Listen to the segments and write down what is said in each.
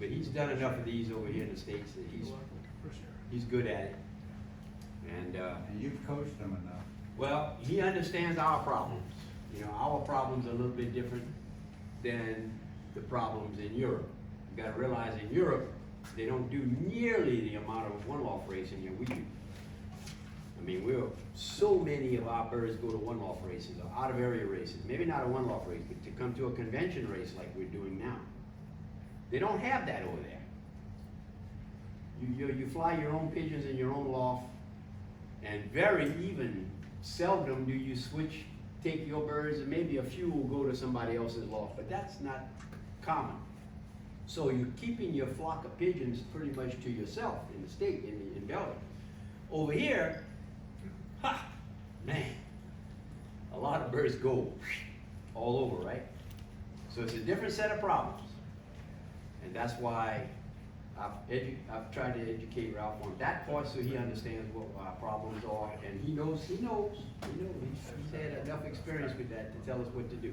But he's done enough of these over here in the States that he's good at it. And, And you've coached them enough. well, he understands our problems. You know, our problems are a little bit different than the problems in Europe. You gotta realize in Europe, they don't do nearly the amount of one-off racing that we do. I mean, so many of our birds go to one-off races or out-of-area races. Maybe not a one-off race, but to come to a convention race like we're doing now. They don't have that over there. You fly your own pigeons in your own loft, and very even seldom do you take your birds, and maybe a few will go to somebody else's loft, but that's not common. So you're keeping your flock of pigeons pretty much to yourself in the state, in Belgium. Over here, man, a lot of birds go all over, right? So it's a different set of problems. And that's why I've tried to educate Ralph on that part so he understands what our problems are, and he knows. He's had enough experience with that to tell us what to do.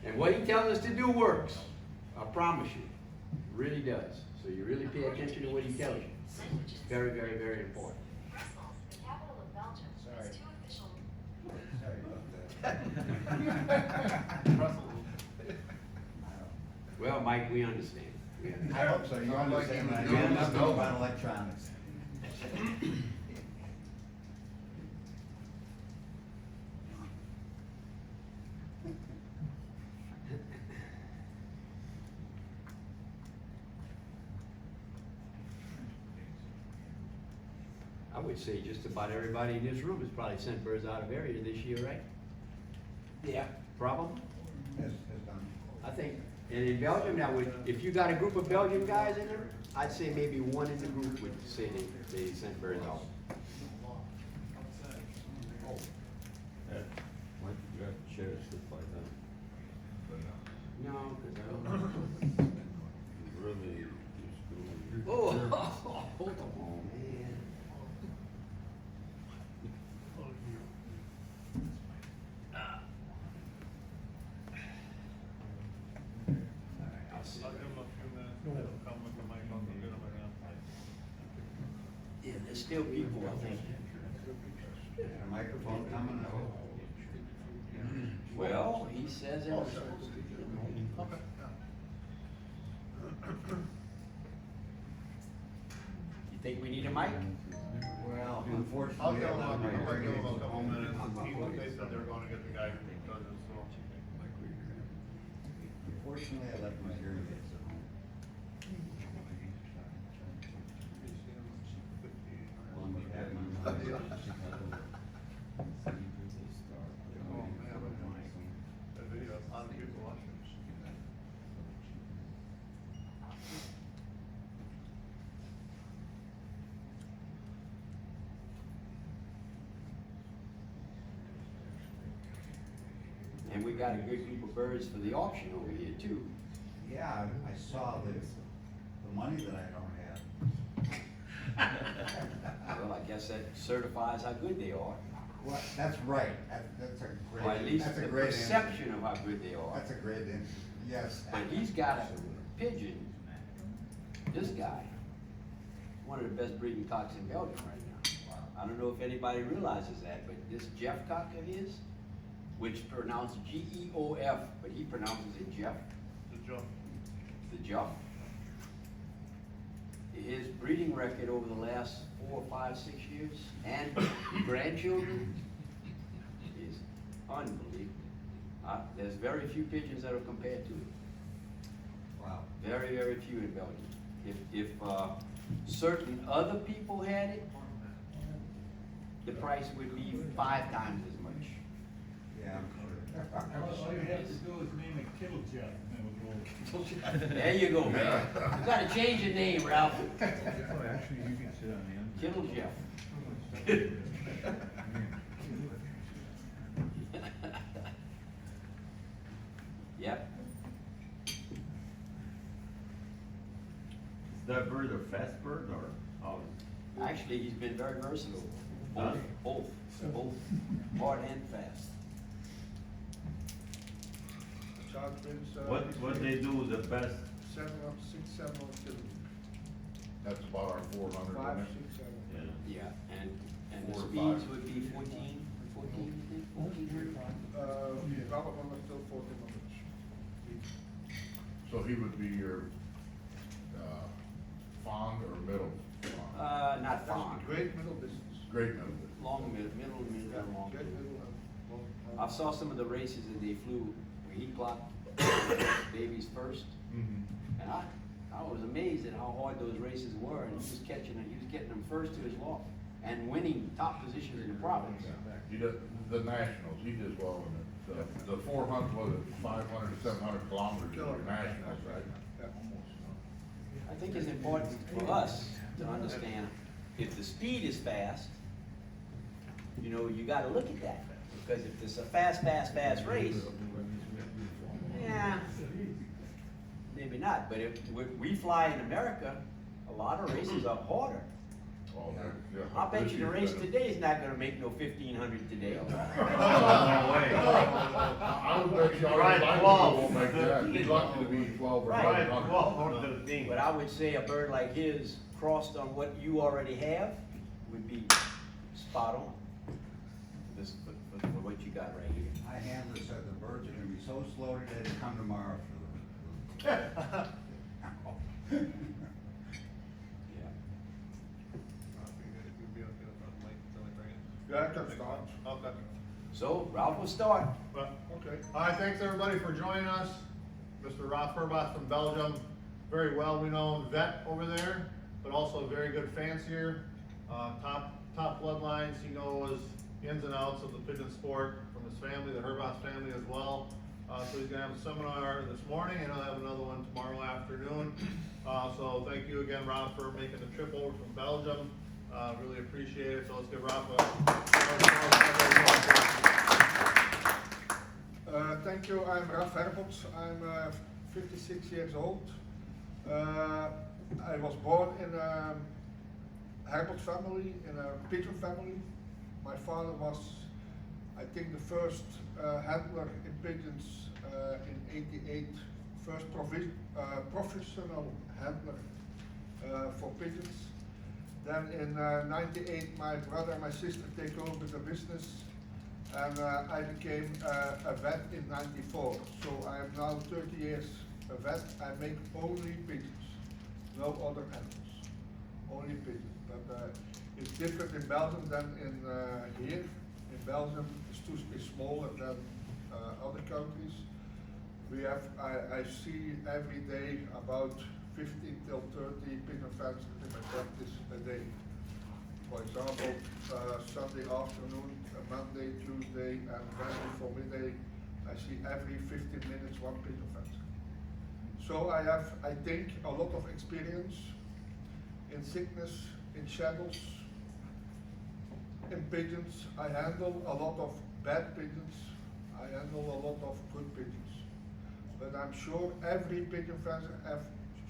And what he tells us to do works. I promise you, it really does. So you really pay attention to what he tells you. It's very, very, very important. The capital of Belgium Sorry. has two official. Sorry about that. Well, Mike, we understand. We understand. I hope so. You understand that. You understand. know about electronics. I would say just about everybody in this room has probably sent birds out of area this year, right? Yeah. Problem? Has done. I think, and in Belgium now, if you got a group of Belgian guys in there, I'd say maybe one in the group would say they sent birds out. Yeah, Mike, you got chairs to fight that. No, because I don't. Really, just go. Oh, hold on, man. I'll see. I'll give him a few minutes, he'll come with the mic, I'll go get him again. Yeah, there's still people, I think. A microphone coming up. Well, he says it was supposed to be. Okay. You think we need a mic? Well, I'll unfortunately. give him I'm not I'll give him a gonna couple use minutes, it. they said they were gonna get the guy who does it, so. Unfortunately, I left my hearing aids at home. Along with having my- Oh, man, that video, a lot of people watching. And we got a good group of birds for the auction over here too. Yeah, I saw the money that I don't have. Well, I guess that certifies how good they are. Well, that's right. That's a great. Or at least that's a the great answer. perception of how good they are. That's a great answer. Yes. But he's got a pigeon, this guy, one of the best breeding cocks in Belgium right now. I don't know if anybody realizes that, but this Jeff cock of his, which pronounced G-E-O-F, but he pronounces it Jeff, The jump. the Jeff. His breeding record over the last 4, 5, 6 years, and grandchildren, is unbelievable. There's very few pigeons that are compared to it. Wow. Very, very few in Belgium. If certain other people had it, the price would be 5 times as much. Yeah. All you have to do is name it Kittle Jeff, and it will go. There you go, man. You gotta change your name, Ralph. Actually, you can sit on the end. Kittle Jeff. Yep. Is that bird a fast bird or how? Actually, he's been very versatile. Huh? Both, hard and fast. What they do the best 700 kilometers. That's about our 400, Five, isn't it? 6, 7. Yeah. Yeah, and the 4 to speeds 5. would be 14, you think, 1400? Another one is still 1400. So he would be your, fond or middle fond? Not That's fond, great middle distance. Great middle. long middle, Yeah, long great middle. middle and long. I saw some of the races that they flew, where he clocked babies first, Mm-hmm. and I was amazed at how hard those races were, and he was getting them first to his loft, and winning top positions in the province. He does, the nationals, he does well in it. The 400, was it 500 to 700 kilometers is your nationals, right? Yeah. I think it's important for us to understand, if the speed is fast, you know, you gotta look at that, because if it's a fast race, yeah, maybe not, but if we fly in America, a lot of races are harder. Oh, yeah. I bet you the race today is not gonna make no 1500 today. I would bet you Right, our 12. won't make that. He's lucky to be 12 or Right, 500. Well, to the team. But I would say a bird like his, crossed on what you already have, would be spot on. This, for what you got right here. My handler said the birds are gonna be so slow today, they come tomorrow for the. Yeah. Yeah, I can start. Okay. So Ralph will start. Well, okay. Hi, thanks everybody for joining us. Mr. RAF HERBOTS from Belgium, very well renowned vet over there, but also a very good fancier. Top bloodlines, he knows the ins and outs of the pigeon sport from his family, the HERBOTS family as well. So he's gonna have a seminar this morning, and I'll have another one tomorrow afternoon. So thank you again, Rob, for making the trip over from Belgium. Really appreciate it, so let's give Rob Thank you, I'm RAF HERBOTS. I'm 56 years old. I was born in a Herbot family, in a pigeon family. My father was, I think, the first handler in pigeons in '88, first professional handler for pigeons. Then in '98, my brother and my sister take over the business, and I became a vet in '94. So I am now 30 years a vet. I make only pigeons, no other animals, only pigeons. But it's different in Belgium than in here. In Belgium, it's smaller than other countries. We have, I see every day about 15 till 30 pigeon fences in my practice a day. For example, Sunday afternoon, Monday, Tuesday, and Wednesday for midday, I see every 15 minutes one pigeon fence. So I have, I think, a lot of experience in sickness, in shadows, in pigeons. I handle a lot of bad pigeons. I handle a lot of good pigeons. But I'm sure every pigeon fencer have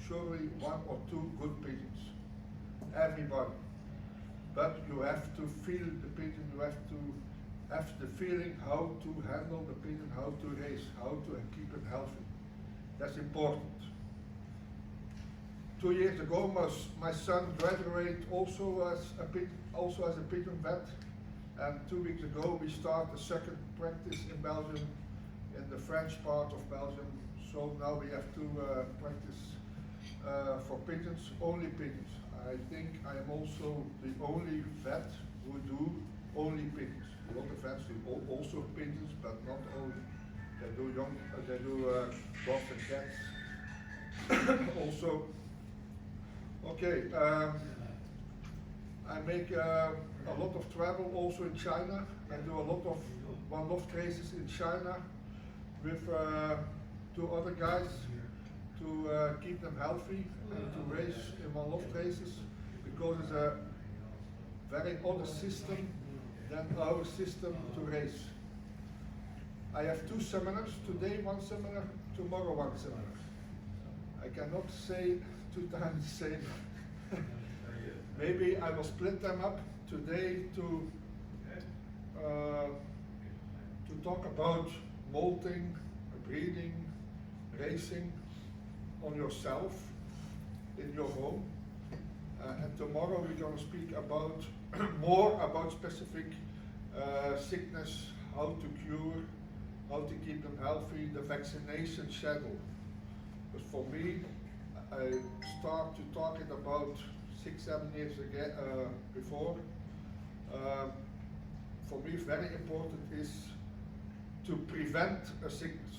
surely one or two good pigeons. Everybody. But you have to feel the pigeon, you have to have the feeling how to handle the pigeon, how to raise, how to keep it healthy. That's important. 2 years ago, my son graduated also as a pigeon vet, and 2 weeks ago we start the second practice in Belgium, in the French part of Belgium. So now we have to practice for pigeons, only pigeons. I think I am also the only vet who do only pigeons. A lot of vets do also pigeons, but not only. They do dogs and cats. Also, okay. I make a lot of travel also in China. I do a lot of one-off races in China with 2 other guys to keep them healthy and to race in one-off races, because it's a very other system than our system to race. I have 2 seminars, today 1 seminar, tomorrow 1 seminar. I cannot say 2 times the same. Maybe I will split them up today to talk about molting, breeding, racing, on yourself in your home. And tomorrow we're going to speak about more about specific sickness, how to cure, how to keep them healthy, the vaccination schedule. But for me, I start to talking about 6-7 years ago, before. For me, very important is to prevent a sickness,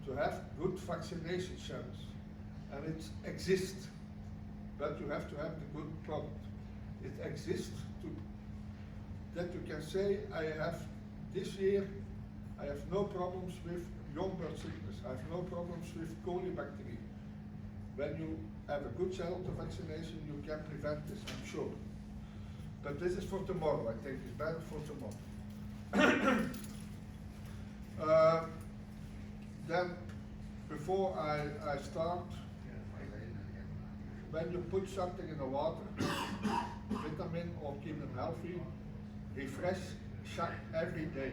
to have good vaccination schedules, and it exists. But you have to have the good product. It exists to that you can say, I have this year, I have no problems with young bird sickness. I have no problems with colibacteria. When you have a good shelter vaccination, you can prevent this, I'm sure. But this is for tomorrow. I think it's better for tomorrow. Then, before I start, when you put something in the water, vitamin or keep them healthy, refresh, check every day.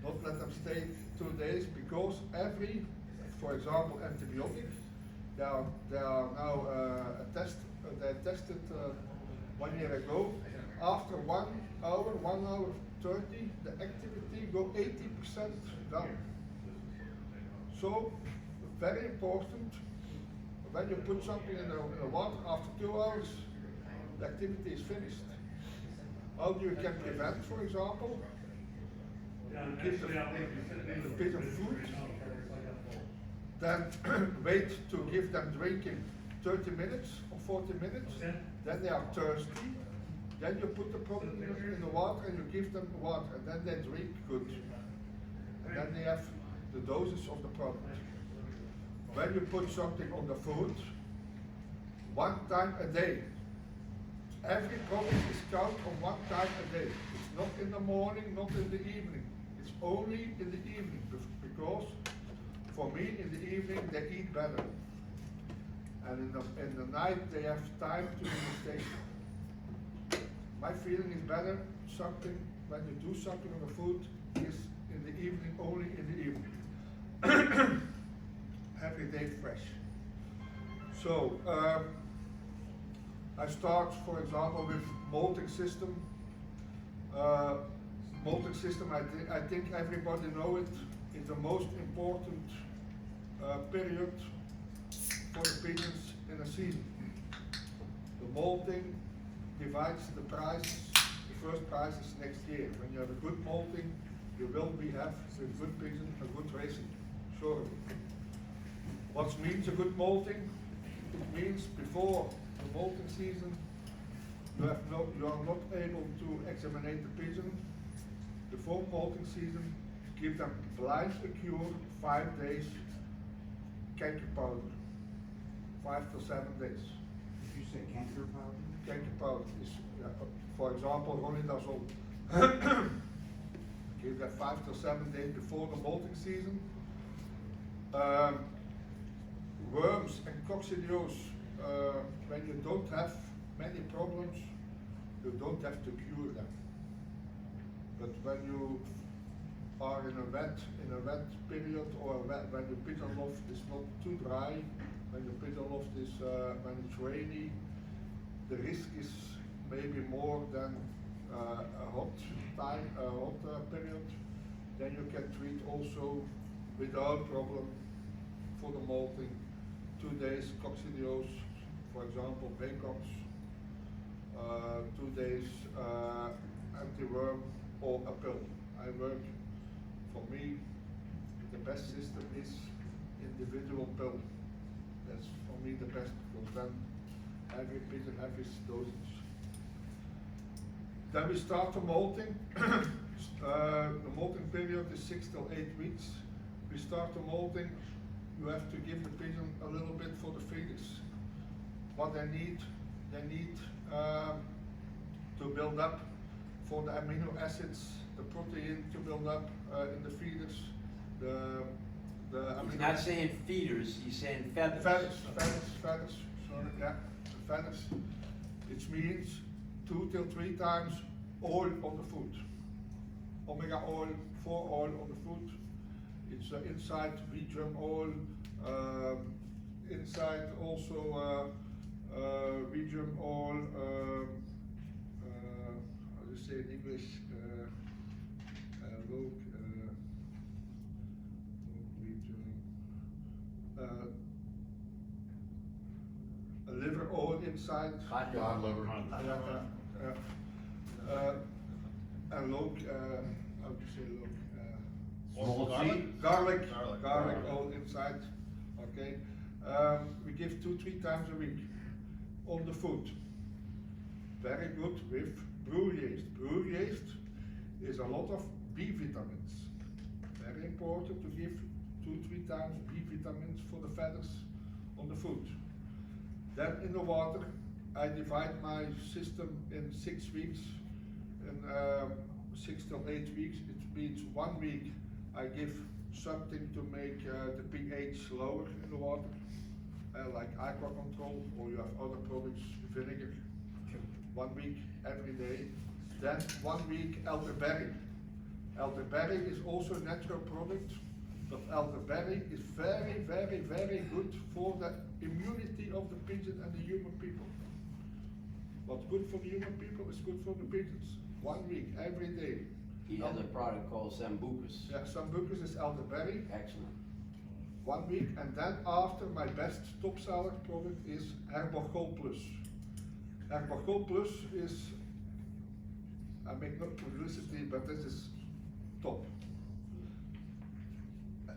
Not let them stay 2 days, because every, for example, antibiotics, they are now they tested 1 year ago. After 1 hour, 1 hour 30, the activity go 80% down. So, very important. When you put something in the water, after 2 hours, the activity is finished. How do you can prevent, for example? You give the pigeon food, then wait to give them drinking 30 minutes or 40 minutes, then they are thirsty, then you put the product in the water and you give them water, and then they drink good. And then they have the doses of the product. When you put something on the food, 1 time a day. Every product is counted on 1 time a day. It's not in the morning, not in the evening. It's only in the evening, because for me in the evening they eat better. And in the night they have time to do mistake. My feeling is better something, when you do something on the food, is in the evening, only in the evening. Every day fresh. So, I start, for example, with molting system. Molting system, I think everybody know it. It's the most important period for the pigeons in a season. The molting divides the price. The first prize is next year. When you have a good molting, you will have a good pigeon, a good racing, surely. What means a good molting? It means before the molting season, you are not able to examine the pigeon. Before molting season, give them blind cure 5 days, canker powder, 5 to 7 days. Did you say canker powder? Canker powder is, for example, ronidazole. Give that 5 to 7 days before the molting season. Worms and coccidios, when you don't have many problems, you don't have to cure them. But when you are in a wet period, or when the pigeon loft is not too dry, when the pigeon loft is when it's rainy, the risk is maybe more than a hot period. Then you can treat also without problem for the molting. 2 days coccidios, for example, Bacon's, 2 days anti-worm or a pill. I work, for me, the best system is individual pill. That's for me the best, because then every pigeon has his dosage. Then we start the molting. The molting period is 6 to 8 weeks. We start the molting. You have to give the pigeon a little bit for the feeders. What they need to build up for the amino acids, the protein to build up in the feeders. He's not saying feeders, he's saying feathers. Feathers, sorry, yeah, the feathers. It means 2 till 3 times oil on the food. Omega oil, 4 oil on the food. It's inside wheat germ oil, inside also medium oil, how do you say in English? Look, a liver oil inside. Cod liver. And look, how do you say look? Small Garlic, Garlic. oil inside, okay? We give 2-3 times a week on the food. Very good with brew yeast. Brew yeast is a lot of B vitamins. Very important to give 2-3 times B vitamins for the feathers on the food. Then in the water, I divide my system in 6 weeks, in 6 to 8 weeks. It means 1 week I give something to make the pH lower in the water, like aqua control, or you have other products, vinegar. 1 week every day. Then 1 week elderberry. Elderberry is also a natural product, but elderberry is very, very, very good for the immunity of the pigeon and the human people. What's good for the human people is good for the pigeons. 1 week, every day. He has a product called Sambucus. Yeah, Sambucus is elderberry. Excellent. 1 week, and then after my best top seller product is HERBOTS Plus. HERBOTS Plus is, I make no publicity, but this is top.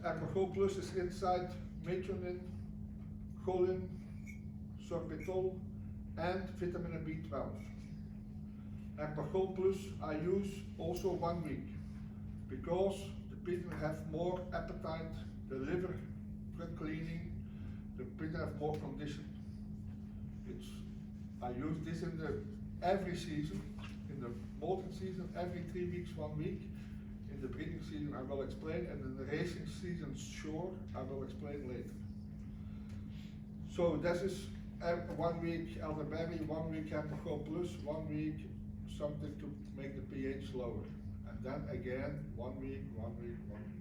HERBOTS Plus is inside methionine, choline, sorbitol, and vitamin B12. HERBOTS Plus I use also 1 week, because the pigeon have more appetite, the liver cleaning, the pigeon have more condition. I use this in the every season, in the molting season, every 3 weeks, 1 week. In the breeding season I will explain, and in the racing season, sure, I will explain later. So this is 1 week elderberry, 1 week HERBOTS Plus, 1 week something to make the pH lower. And then again, 1 week, 1 week, 1 week.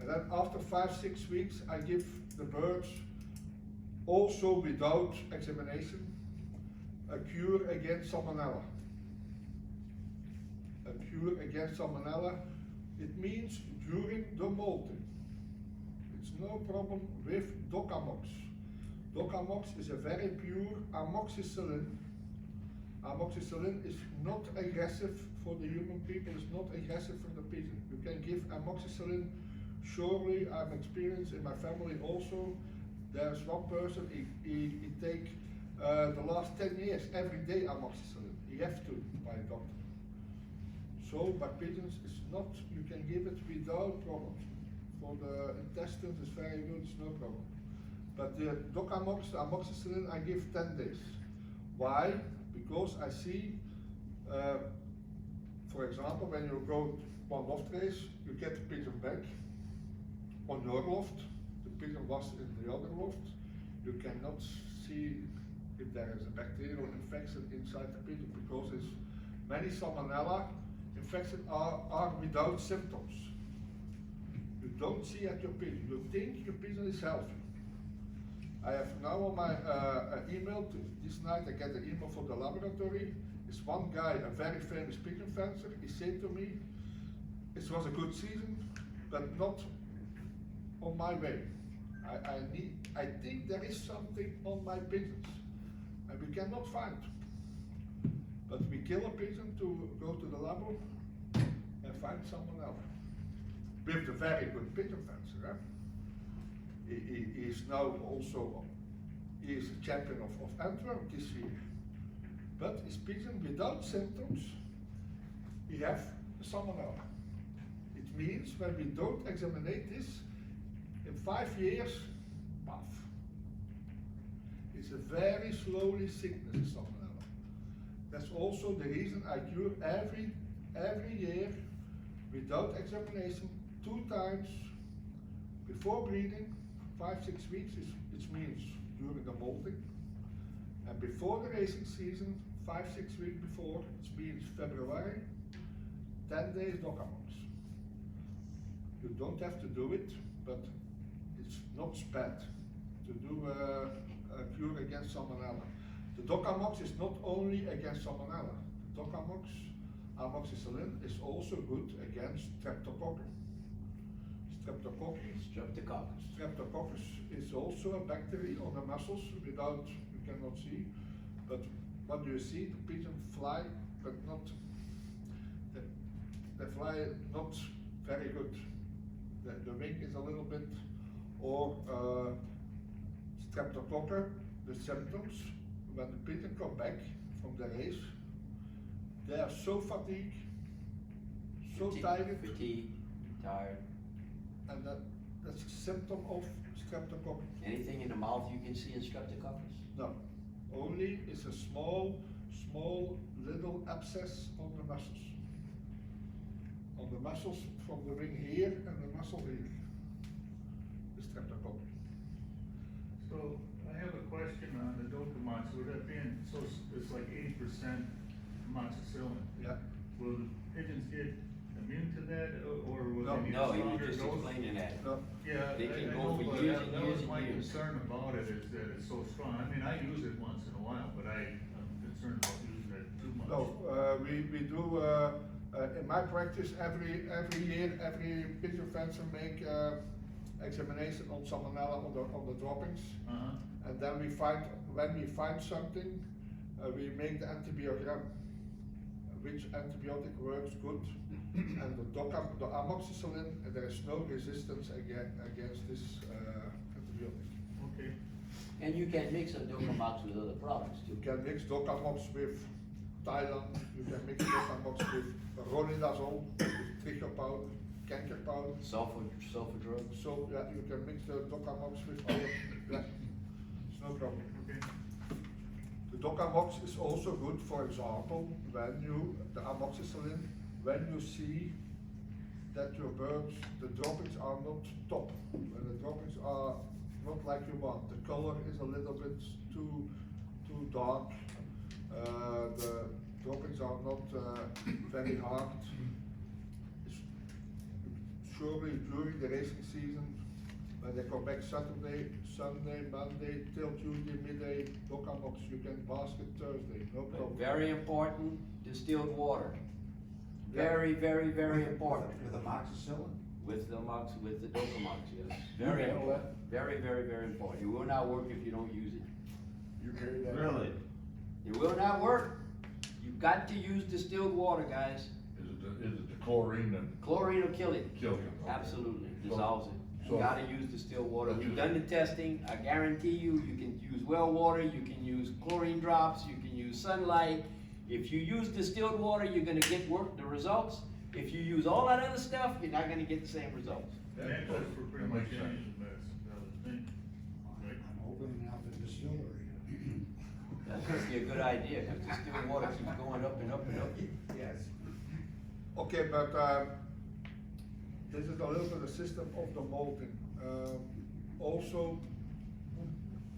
And then after 5-6 weeks, I give the birds, also without examination, a cure against salmonella. A cure against salmonella, it means during the molting. It's no problem with Docamox. Docamox is a very pure amoxicillin. Amoxicillin is not aggressive for the human people, it's not aggressive for the pigeon. You can give amoxicillin, surely I'm experienced in my family also. There's one person, he take the last 10 years, every day amoxicillin. He have to by a doctor. So by pigeons, it's not, you can give it without problem. For the intestines, it's very good, it's no problem. But the Docamox, the amoxicillin, I give 10 days. Why? Because I see, for example, when you go one loft race, you get the pigeon back on your loft. The pigeon was in the other loft. You cannot see if there is a bacterial infection inside the pigeon, because it's many salmonella infections are without symptoms. You don't see at your pigeon. You think your pigeon is healthy. I have now on my email, this night I get an email from the laboratory. It's one guy, a very famous pigeon fencer, he said to me, it was a good season, but not on my way. I think there is something on my pigeons, and we cannot find. But we kill a pigeon to go to the lab and find someone else. With the very good pigeon fencer. He is now also, he is a champion of Antwerp this year. But his pigeon without symptoms, he have salmonella. It means when we don't examine this, in 5 years, paf. It's a very slowly sickness, salmonella. That's also the reason I cure every year without examination 2 times before breeding. 5-6 weeks, it means during the molting, and before the racing season, 5-6 weeks before, it means February, 10 days Docamox. You don't have to do it, but it's not bad to to do a cure against salmonella. The Docamox is not only against salmonella. The Docamox, amoxicillin, is also good against streptococcus. Streptococcus is also a bacteria on the muscles without, you cannot see, but what do you see? The pigeon fly, but not, they fly not very good. The wing is a little bit, or streptococcus, the symptoms, when the pigeon come back from the race, they are so fatigued, so tired, Fatigue, tired. and that's a symptom of streptococcus. Anything in the mouth you can see in streptococcus? No, only is a small little abscess on the muscles. On the muscles from the wing here and the muscle here. The streptococcus. So, I have a question on the Docamox, with that being, so it's like 80% amoxicillin. Yeah. Will the pigeons get immune to that, or will No. they need a No, he stronger was just dose? explaining that. No. Yeah, They can I go know, for but years that and that years was and my years. concern about it, is that it's so strong. I mean, I use it once in a while, but I'm concerned about using it too much. No, we do, in my practice, every year, every pigeon fencer make examination on salmonella on the droppings. Uh-huh. And then when we find something, we make the antibiogram, which antibiotic works good. And the amoxicillin, there is no resistance against this antibiotic. Okay. And you can mix a Docamox with other products too. You can mix Docamox with Thailand, you can mix Docamox with ronidazole, trigger powder, canker powder. Sulfur drugs. So yeah, you can mix the Docamox with other, yeah, it's no problem. Okay. The Docamox is also good, for example, the amoxicillin, when you see that your birds, the droppings are not top. When the droppings are not like you want, the color is a little bit too dark, the droppings are not very hard. Surely during the racing season, when they come back Saturday, Sunday, Monday, till Tuesday, midday, Docamox, you can basket Thursday, no problem. Very important, distilled water. Very, very, very important. With amoxicillin? With the Docamox, yes. Very important. Very, very, very important. It will not work if you don't use it. You carry that? Really? It will not work. You've got to use distilled water, guys. Is it the chlorine that Chlorine will kill it. kills it? Absolutely, So- dissolves it. You so- gotta use distilled water. But We've you- done the testing. I guarantee you can use well water, you can use chlorine drops, you can use sunlight. If you use distilled water, you're gonna get the results. If you use all that other stuff, you're not gonna get the same results. And that goes for pretty That much makes any sense. medicine, I would think. Right. I'm opening out the distillery. That's gonna be a good idea, cause distilled water keeps going up and up and up. Yes. Okay, but this is a little bit the system of the molting. Also,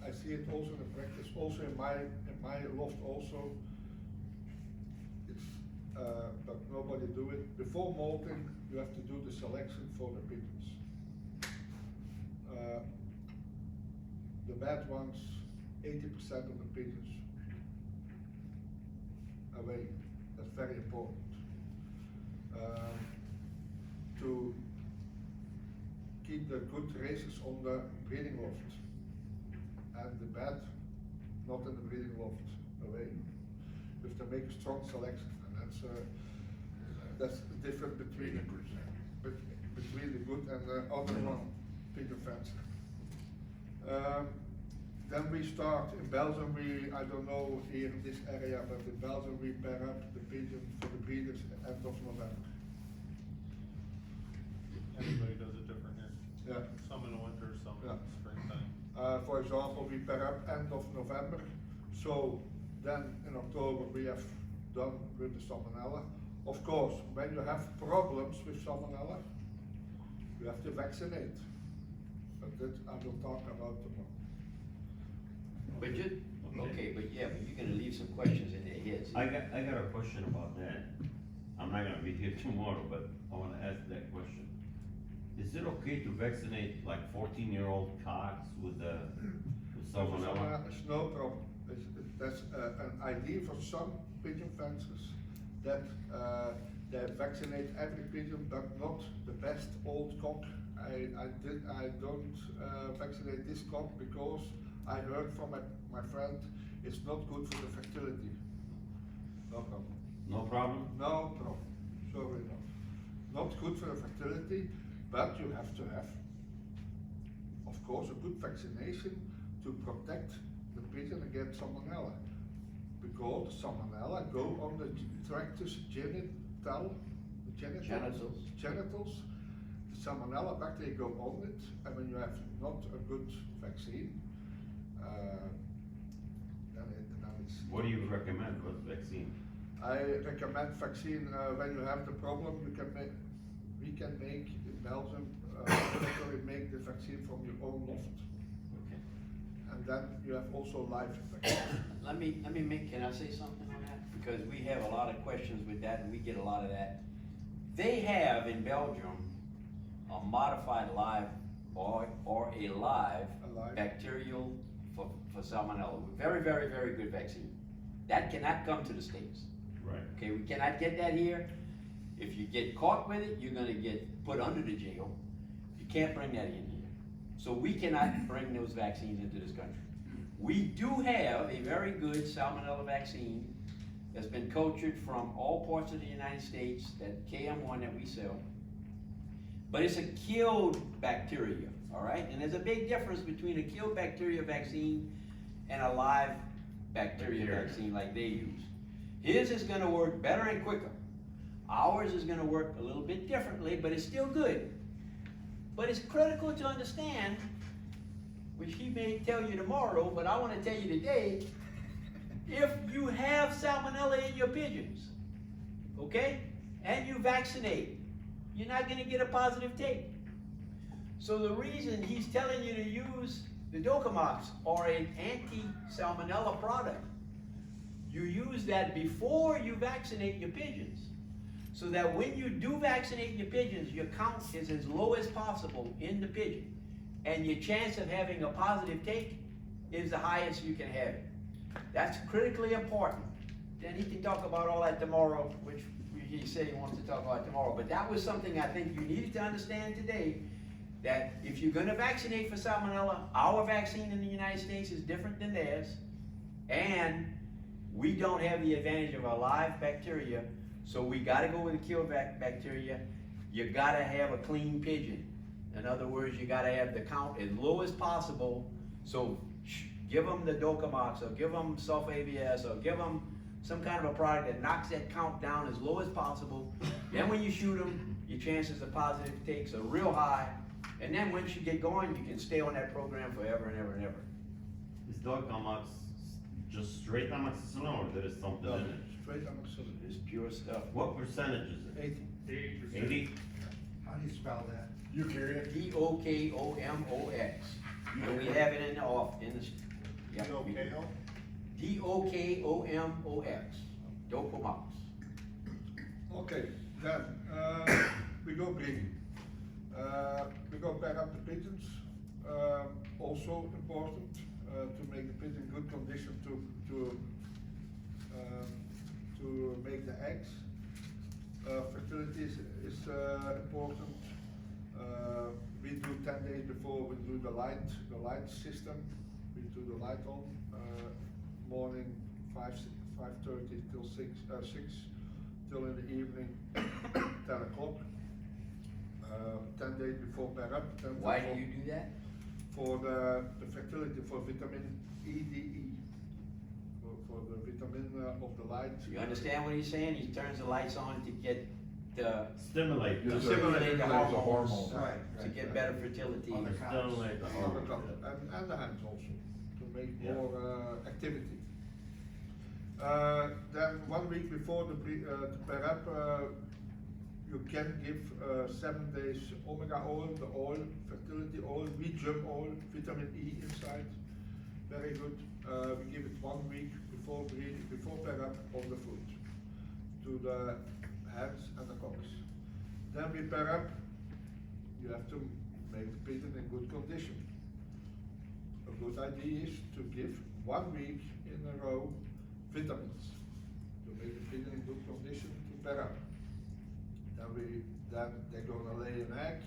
I see it also in the practice, also in my loft also. It's, but nobody do it. Before molting, you have to do the selection for the pigeons. The bad ones, 80% of the pigeons away. That's very important. To keep the good races on the breeding loft and the bad not in the breeding loft away. You have to make a strong selection, and that's the difference between the good and the other one, pigeon fence. Then we start in Belgium. I don't know here in this area, but in Belgium we pair up the pigeon for the breeders end of November. Everybody does it different here. Yeah. Some in the winter, some in Yeah. springtime. For example, we pair up end of November. So then in October we have done with the salmonella. Of course, when you have problems with salmonella, you have to vaccinate. But that I will talk about tomorrow. But you, okay, but you're gonna leave some questions in their heads. I got a question about that. I'm not gonna be here tomorrow, but I wanna ask that question. Is it okay to vaccinate like 14-year-old cocks with salmonella? It's no problem. That's an idea for some pigeon fanciers that they vaccinate every pigeon, but not the best old cock. I don't vaccinate this cock because I heard from my friend it's not good for the fertility. No problem. No problem? No problem. Sorry, no. Not good for the fertility, but you have to have, of course, a good vaccination to protect the pigeon against salmonella. Because salmonella go on the tractus genitals. The salmonella bacteria go on it, and when you have not a good vaccine, then it's. What do you recommend? What vaccine? I recommend vaccine when you have the problem. We can make in Belgium. We make the vaccine from your own loft, Okay. and then you have also live vaccine. Can I say something on that? Because we have a lot of questions with that, and we get a lot of that. They have in Belgium a modified live or a live Alive. bacterial for salmonella. Very, very, very good vaccine. That cannot come to the States. Right. Okay, we cannot get that here. If you get caught with it, you're gonna get put under the jail. You can't bring that in here. So we cannot bring those vaccines into this country. We do have a very good salmonella vaccine that's been cultured from all parts of the United States, that KM1 that we sell. But it's a killed bacteria, all right? And there's a big difference between a killed bacteria vaccine and a live bacteria vaccine like they use. His is gonna work better and quicker. Ours is gonna work a little bit differently, but it's still good. But it's critical to understand, which he may tell you tomorrow, but I wanna tell you today, if you have salmonella in your pigeons, okay, and you vaccinate, you're not gonna get a positive take. So the reason he's telling you to use the Docomox or an anti-salmonella product, you use that before you vaccinate your pigeons, so that when you do vaccinate your pigeons, your count is as low as possible in the pigeon, and your chance of having a positive take is the highest you can have it. That's critically important. Then he can talk about all that tomorrow, which he said he wants to talk about tomorrow. But that was something I think you needed to understand today, that if you're gonna vaccinate for salmonella, our vaccine in the United States is different than theirs, and we don't have the advantage of a live bacteria, so we gotta go with a killed bacteria. You gotta have a clean pigeon. In other words, you gotta have the count as low as possible, so give them the Docomox, or give them sulfa-ABS, or give them some kind of a product that knocks that count down as low as possible. Then when you shoot them, your chances of positive takes are real high. And then once you get going, you can stay on that program forever and ever and ever. Is Docomox just straight amoxicillin, or there is something in it? Straight amoxicillin. It's pure stuff. What percentage is it? 80. 80%. 80? How do you spell that? Eukaryote? D-O-K-O-M-O-X. And we have it in the, yep, we do. D-O-K-O-M-O-X. Docomox. Okay, then we go breeding. We go pair up the pigeons. Also important to make the pigeon good condition to make the eggs. Fertility is important. We do 10 days before we do the light system. We do the light on morning 5:30 till 6 till in the evening 10 o'clock. 10 days before pair up. Why do you do that? For the fertility, for vitamin E, D, E. For the vitamin of the light. You understand what he's saying? He turns the lights on to get the, Stimulate. Yes, to sir. stimulate the Stimulate the hormones, hormones. to get better fertility. On the cows. Stimulate the On the hormones, top, yeah. and the hands also, to make Yeah. more activity. Then 1 week before the pair up, you can give 7 days omega oil, the oil, fertility oil, wheat germ oil, vitamin E inside. Very good. We give it 1 week before pair up on the food to the heads and the cocks. Then we pair up you have to make the pigeon in good condition. A good idea is to give 1 week in a row vitamins to make the pigeon in good condition to bear up. Then they're gonna lay an egg.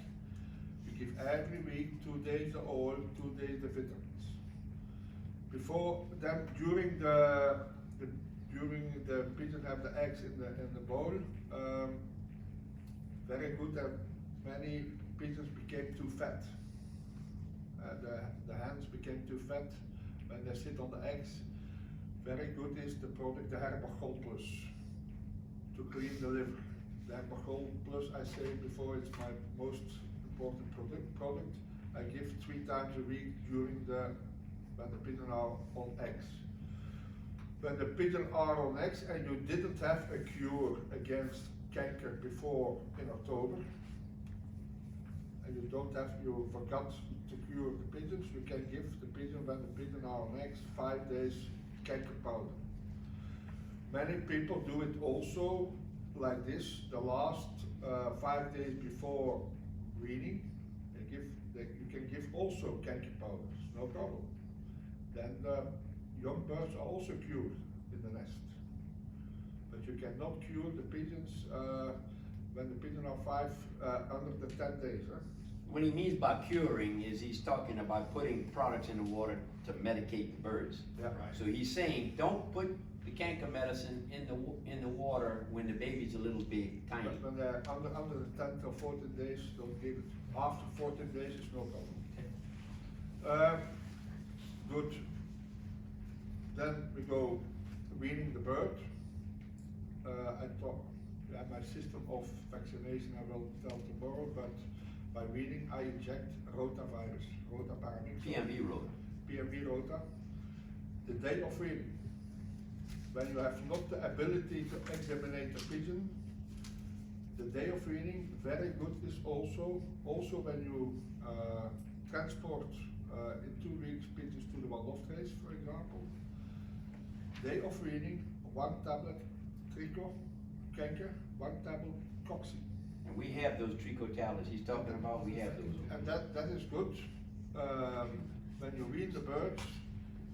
We give every week 2 days the oil, 2 days the vitamins. Before then, during the pigeon have the eggs in the bowl, very good that many pigeons became too fat. The hens became too fat when they sit on the eggs. Very good is the product, the HERBOTS Plus, to clean the liver. The HERBOTS Plus, I say before, it's my most important product. I give 3 times a week when the pigeons are on eggs. When the pigeons are on eggs and you didn't have a cure against canker before in October, and you forgot to cure the pigeons, you can give the pigeon, when the pigeons are on eggs, 5 days canker powder. Many people do it also like this, the last 5 days before weaning, you can give also canker powders, no problem. Then the young birds are also cured in the nest. But you cannot cure the pigeons when the pigeons are under the 10 days. Huh? What he means by curing is he's talking about putting products in the water to medicate the birds. Yeah. So he's saying, don't put the canker medicine in the water when the baby's a little big, tiny. But when they're under the 10th or 14 days, don't give it. After 14 days, it's no problem. Good. Then we go weaning the bird. My system of vaccination I will tell tomorrow, but by weaning I inject rotavirus, rotavirus. PMV rota. PMV rota. The day of weaning, when you have not the ability to examine the pigeon, the day of weaning, very good is also when you transport in 2 weeks pigeons to the one-off race, for example. Day of weaning, 1 tablet trico, canker, 1 tablet coxi. And we have those trico tablets he's talking about, we have those. And that is good. When you wean the birds,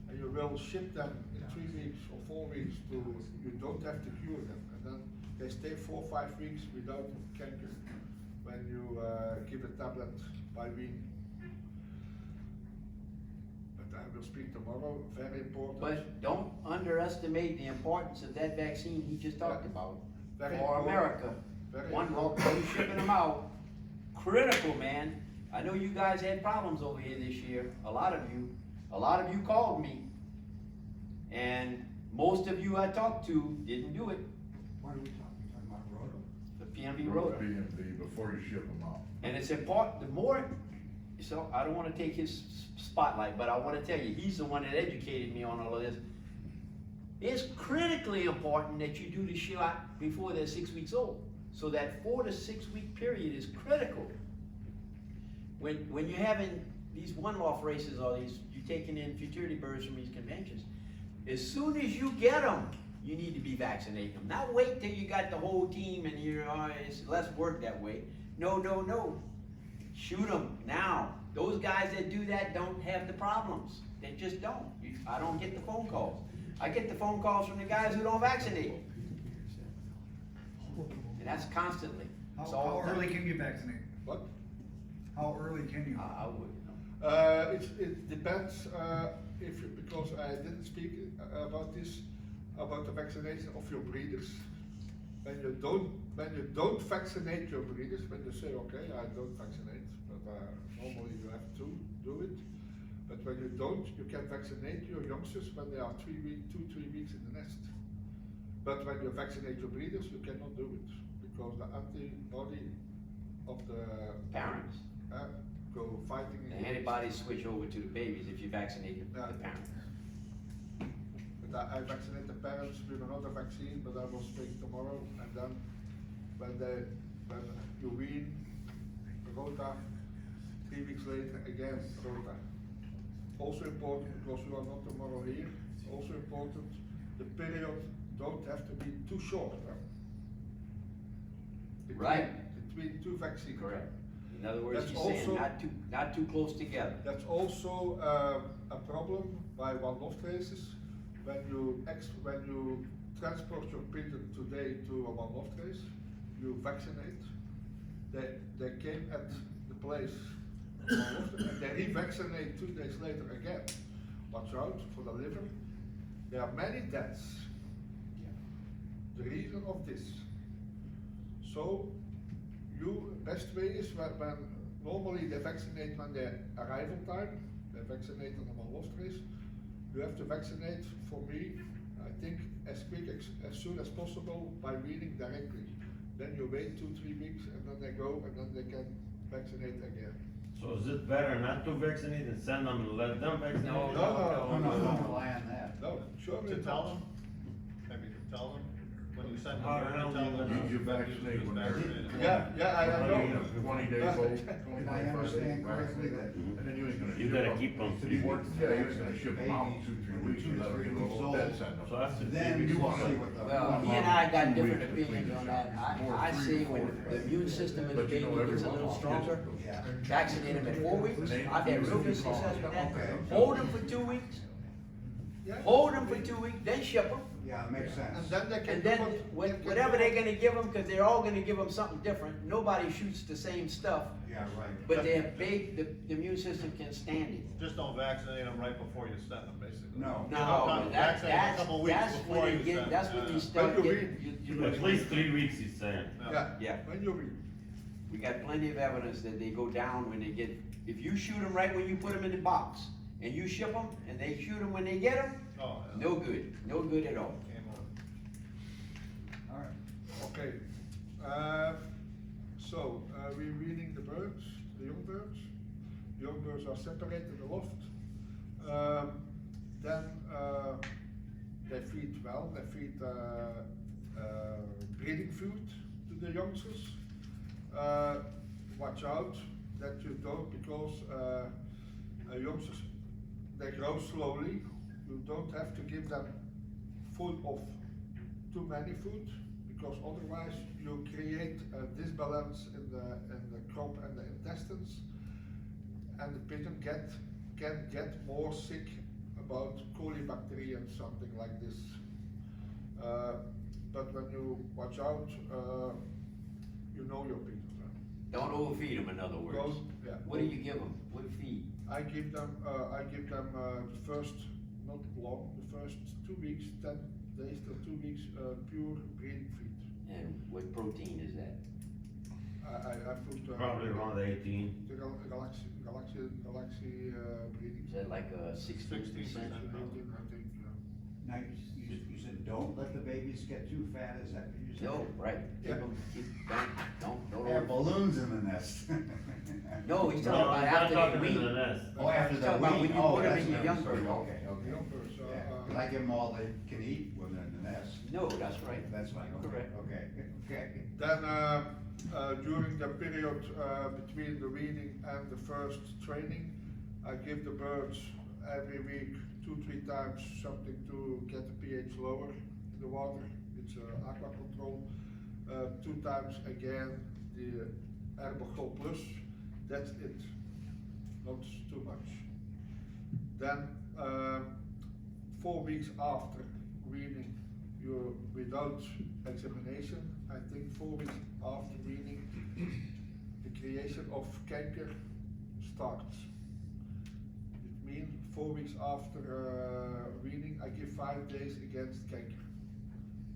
and you will ship them in 3 weeks or 4 weeks you don't have to cure them. And then they stay 4 or 5 weeks without canker when you give a tablet by weaning. But I will speak tomorrow, very important. But don't underestimate the importance of that vaccine he just talked about Very for important. America. Very One important. more, shipping them out. Critical, man. I know you guys had problems over here this year, a lot of you called me. And most of you I talked to didn't do it, What are we talking about roto? the PMV rota. PMV before you ship them out. And it's important, the more, so I don't wanna take his spotlight, but I wanna tell you, he's the one that educated me on all of this. It's critically important that you do the shot before they're 6 weeks old. So that 4 to 6 week period is critical. When you're having these one-off races or you're taking in futurity birds from these conventions, as soon as you get them, you need to be vaccinating them. Not wait till you got the whole team and it's less work that way. No. Shoot them now. Those guys that do that don't have the problems. They just don't. I don't get the phone calls. I get the phone calls from the guys who don't vaccinate. And that's constantly. It's all How early can you vaccinate? What? How early can you? I would. It depends because I didn't speak about the vaccination of your breeders. When you don't vaccinate your breeders, when you say, okay, I don't vaccinate, but normally you have to do it. But when you don't, you can vaccinate your youngsters when they are 3 weeks in the nest. But when you vaccinate your breeders, you cannot do it because the antibody of the Parents. Go fighting. The antibodies switch over to the babies if you vaccinate the parents. But I vaccinate the parents with another vaccine, but I will speak tomorrow. And then when you wean rota, 3 weeks later again rota. Also important because you are not tomorrow here. Also important, the period don't have to be too short. Huh? Right. Between 2 vaccines. Correct. In other words, That's he's saying also- not too close together. That's also a problem by one-off races. When you transport your pigeon today to a one-off race, you vaccinate. They came at the place and they revaccinate 2 days later again. Watch out for the liver. There are many deaths. The reason of this. So, best way is when normally they vaccinate when they arrival time, they vaccinate on a one-off race. You have to vaccinate, for me, I think as quick as soon as possible by weaning directly. Then you wait 2-3 weeks and then they go and then they can vaccinate again. So is it better not to vaccinate and send them and let them vaccinate? No, No, don't rely on that. No, sure. To tell them, maybe to tell them, when you send them, How the there, hell tell do you them. You vaccinate when they're. Yeah, I know. 20 days old. If I understand correctly, that And then you ain't gonna. You ship gotta them. keep them Yeah, 3 you weeks. ain't gonna ship them out 2-3 weeks. You let them get a little dead, send them. So that's the then big you will one. see what the. Well, he and I got different opinions on that. I say when the immune system in the But you know, baby gets a everyone little else stronger, gets it. Yeah. vaccinate him at 4 weeks. I've had real good success with that. Okay. Hold him for 2 weeks, Yeah. hold him for 2 weeks, then ship him. Yeah, it makes sense. And then they can And do then what. whatever they're gonna give them, cause they're all gonna give them something different. Nobody shoots the same stuff, Yeah, right. but they're big, the immune system can stand it. Just don't vaccinate them right before you send them, basically. No. You don't No, come that's, vaccinate them a couple weeks that's before when you you get, send that's them. when you Yeah. start When you getting. At least 3 weeks, he's saying. Yeah. Yeah. When you read. We got plenty of evidence that they go down when they get, if you shoot them right when you put them in the box, and you ship them, and they shoot them when they get them, Oh, yeah. no good at all. Game over. All right. Okay, so we're weaning the birds, the young birds. The young birds are separated in the loft. Then they feed well, they feed breeding food to the youngsters. Watch out that you don't, because youngsters, they grow slowly. You don't have to give them full of too many food, because otherwise you create a disbalance in the crop and the intestines, and the pigeon can get more sick about colibacteria and something like this. But when you watch out, you know your pigeons. Don't overfeed them, in other words. Yeah. What do you give them? What feed? I give them the first, not long, the first 2 weeks, 10 days till 2 weeks, pure breeding feed. And what protein is that? I put Probably around 18. the galaxy breeding. Is that like a 16%? 16%. I think, Now, you said don't let the babies get too fat, is that what you said? No, right. Yeah. Don't They have over. balloons in the nest. No, he's No, talking about he's not after talking they in the wean. nest. Oh, after He's the talking about wean, when you oh, put 'em that's in your what young I'm bird. saying. Okay, okay. Young birds, Yeah, 'cause I give them all they can eat when they're in the nest. No, that's right. That's fine, okay, Correct. okay. Then during the period between the weaning and the first training, I give the birds every week 2-3 times something to get the pH lower in the water. It's aqua control. 2 times again the Herbogol Plus. That's it. Not too much. Then 4 weeks after weaning, you're without examination. I think 4 weeks after weaning, the creation of canker starts. It means 4 weeks after weaning, I give 5 days against canker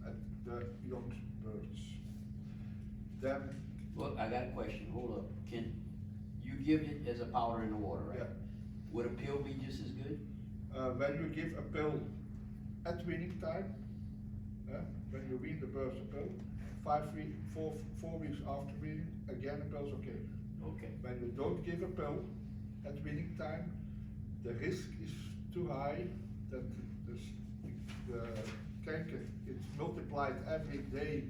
at the young birds. Then, Well, I got a question, hold up. Can you give it as a powder in the water, right? Yeah. Would a pill be just as good? when you give a pill at weaning time, when you wean the birds a pill, 4 weeks after weaning, again a pill's okay. Okay. When you don't give a pill at weaning time, the risk is too high that the canker is multiplied every day,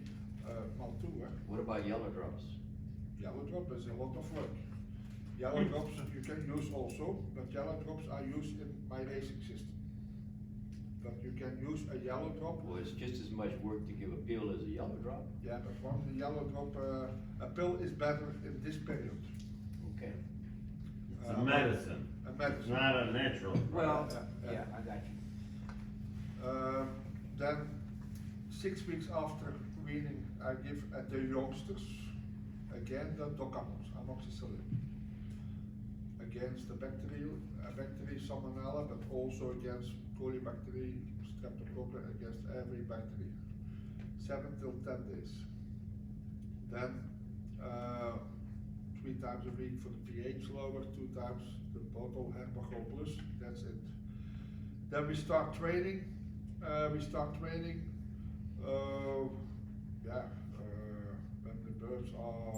mal2. What about yellow drops? Yellow drop is a lot of work. Yellow drops you can use also, but yellow drops are used in my racing system. But you can use a yellow drop. Well, it's just as much work to give a pill as a yellow drop. Yeah, but one the yellow drop, a pill is better in this period. Okay. It's a medicine, A it's medicine. not a natural. Well, Yeah, yeah. yeah, I got you. Then 6 weeks after weaning, I give at the youngsters again the docamons, amoxicillin, against the bacteria Salmonella, but also against Colibacter, Streptococcus, against every bacteria. 7 till 10 days. Then 3 times a week for the pH lower, 2 times the bottle Herbago Plus. That's it. Then we start training. When the birds are,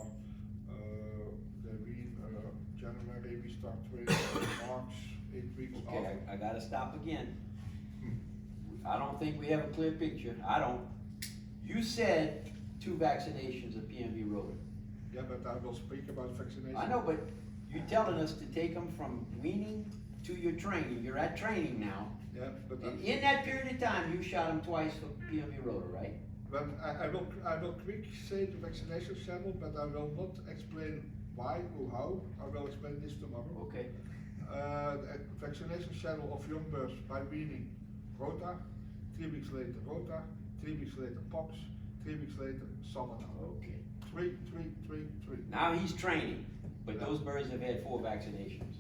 they wean January, we start training March, 8 weeks Okay, after. I gotta stop again. I don't think we have a clear picture. I don't. You said 2 vaccinations of PMV rodent. Yeah, but I will speak about vaccination. I know, but you're telling us to take them from weaning to your training. You're at training now. Yeah, but And in that period of time, you shot them twice for PMV rotor, right? when I will quick say the vaccination schedule, but I will not explain why or how. I will explain this tomorrow. Okay. The vaccination schedule of young birds by weaning, rota, 3 weeks later rota, 3 weeks later pox, 3 weeks later salmonella. Okay. 3. Now he's training, but those birds have had 4 vaccinations.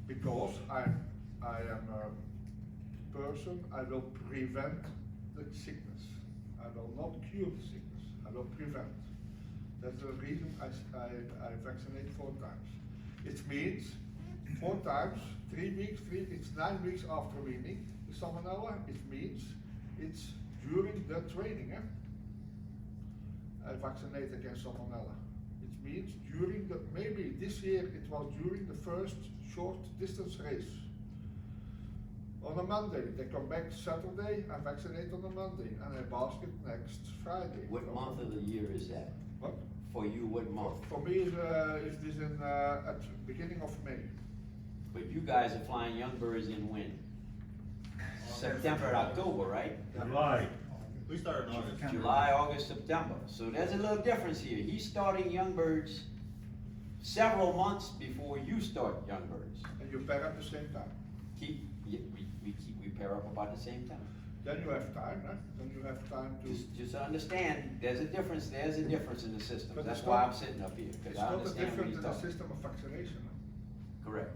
Because I am a person, I will prevent the sickness. I will not cure the sickness, I will prevent. That's the reason I vaccinate 4 times. It means 4 times, 3 weeks, it's 9 weeks after weaning, the salmonella, it means it's during the training, I vaccinate against salmonella. It means during the, maybe this year it was during the first short distance race. On a Monday, they come back Saturday, I vaccinate on a Monday, and I basket next Friday. What month of the year is that? What? For you, what month? For me, it is in, at beginning of May. But you guys are flying young birds in when? September and October, right? July. We started in August. July, August, September. So there's a little difference here. He's starting young birds several months before you start young birds. And you pair at the same time. We pair up about the same time. Then you have time, Then you have time to. Just understand, there's a difference in the system. But That's it's why not- I'm sitting up here, It's because I not a understand what difference he's in the talking. system of vaccination. Correct.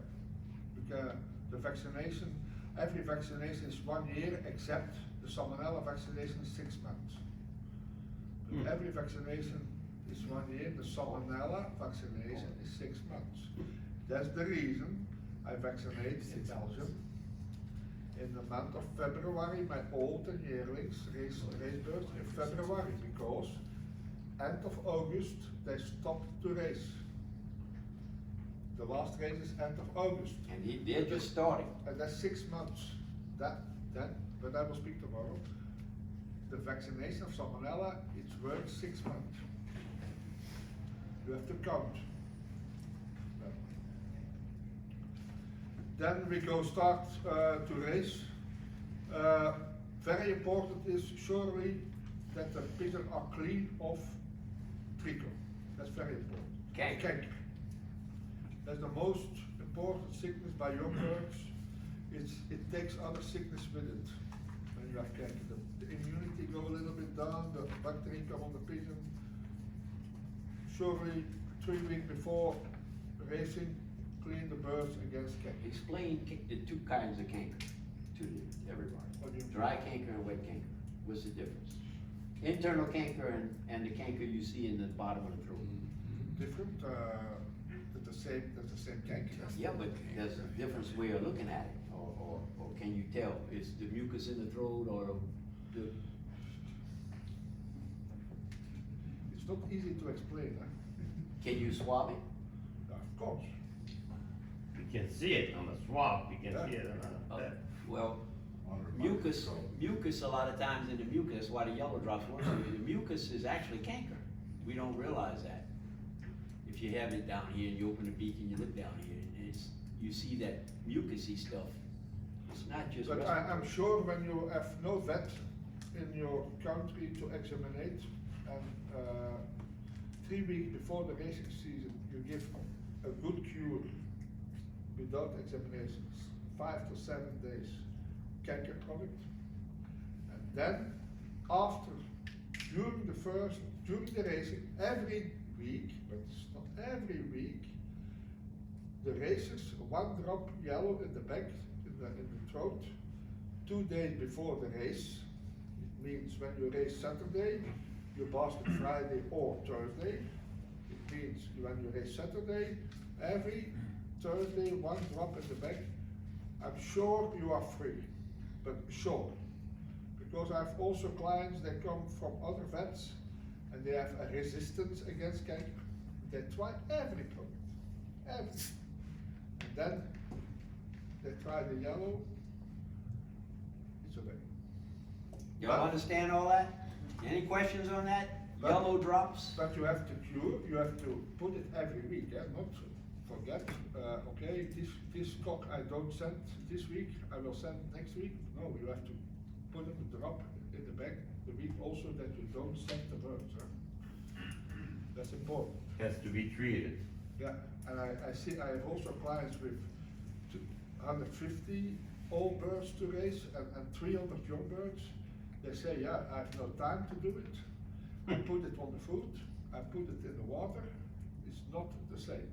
Because the vaccination, every vaccination is 1 year, except the salmonella vaccination is 6 months. But every vaccination is 1 year, the salmonella vaccination is 6 months. That's the reason I vaccinate in Belgium. In the month of February, my old and yearlings race birds in February, because end of August, they stopped to race. The last race is end of August. And they're just starting. And that's 6 months. But I will speak tomorrow. The vaccination of salmonella, it's worth 6 months. You have to count. Then we go start to race. Very important is surely that the pigeons are clean of trichom. That's very important. Canker. That's the most important sickness by young birds. It takes other sickness with it. When you have canker, the immunity go a little bit down, the bacteria come on the pigeon. Surely 3 weeks before racing, clean the birds against canker. Explain the 2 kinds of canker to everybody. What do you mean? Dry canker and wet canker. What's the difference? Internal canker and the canker you see in the bottom of the throat. Different, that's the same canker. Yeah, but there's a different way of looking at it, or can you tell? Is the mucus in the throat or the? It's not easy to explain, Can you swab it? Of course. You can see it on the swab, you can see it on the. Well, Under mucus, microscope. a lot of times in the mucus, that's why the yellow drops work. The mucus is actually canker. We don't realize that. If you have it down here and you open the beak and you look down here, and you see that mucusy stuff. It's not just. But I'm sure when you have no vet in your country to examine and 3 weeks before the racing season, you give a good cure without examinations, 5 to 7 days canker product. And then after, during the racing, every week, but it's not every week, the racers, 1 drop yellow in the back, in the throat, 2 days before the race. It means when you race Saturday, you basket Friday or Thursday. It means when you race Saturday, every Thursday, 1 drop in the back. I'm sure you are free, but sure. Because I have also clients that come from other vets and they have a resistance against canker. They try every product, every. And then they try the yellow, it's okay. You all understand all that? Any questions on that? But- Yellow drops? But you have to cure, you have to put it every week, not forget, okay, this cock I don't send this week, I will send next week. No, you have to put a drop in the back the week also that you don't send the birds. That's important. Has to be treated. Yeah, and I see, I have also clients with 150 old birds to raise and 300 young birds. They say, yeah, I have no time to do it. I put it on the food, I put it in the water. It's not the same.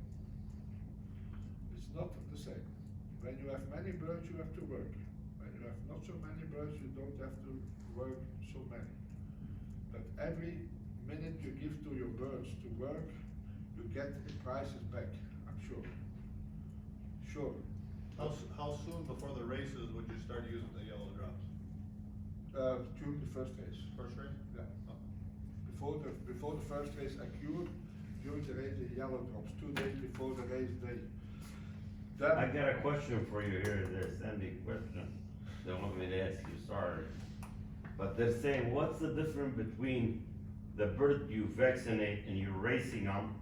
It's not the same. When you have many birds, you have to work. When you have not so many birds, you don't have to work so many. But every minute you give to your birds to work, you get the prices back, I'm sure. Sure. How soon before the races would you start using the yellow drops? During the first race. First race? Yeah. Before the first race I cure, during the race the yellow drops, 2 days before the race day. Then, I got a question for you here, they're sending question, they want me to ask you, sorry. But they're saying, what's the difference between the bird you vaccinate and you're racing them,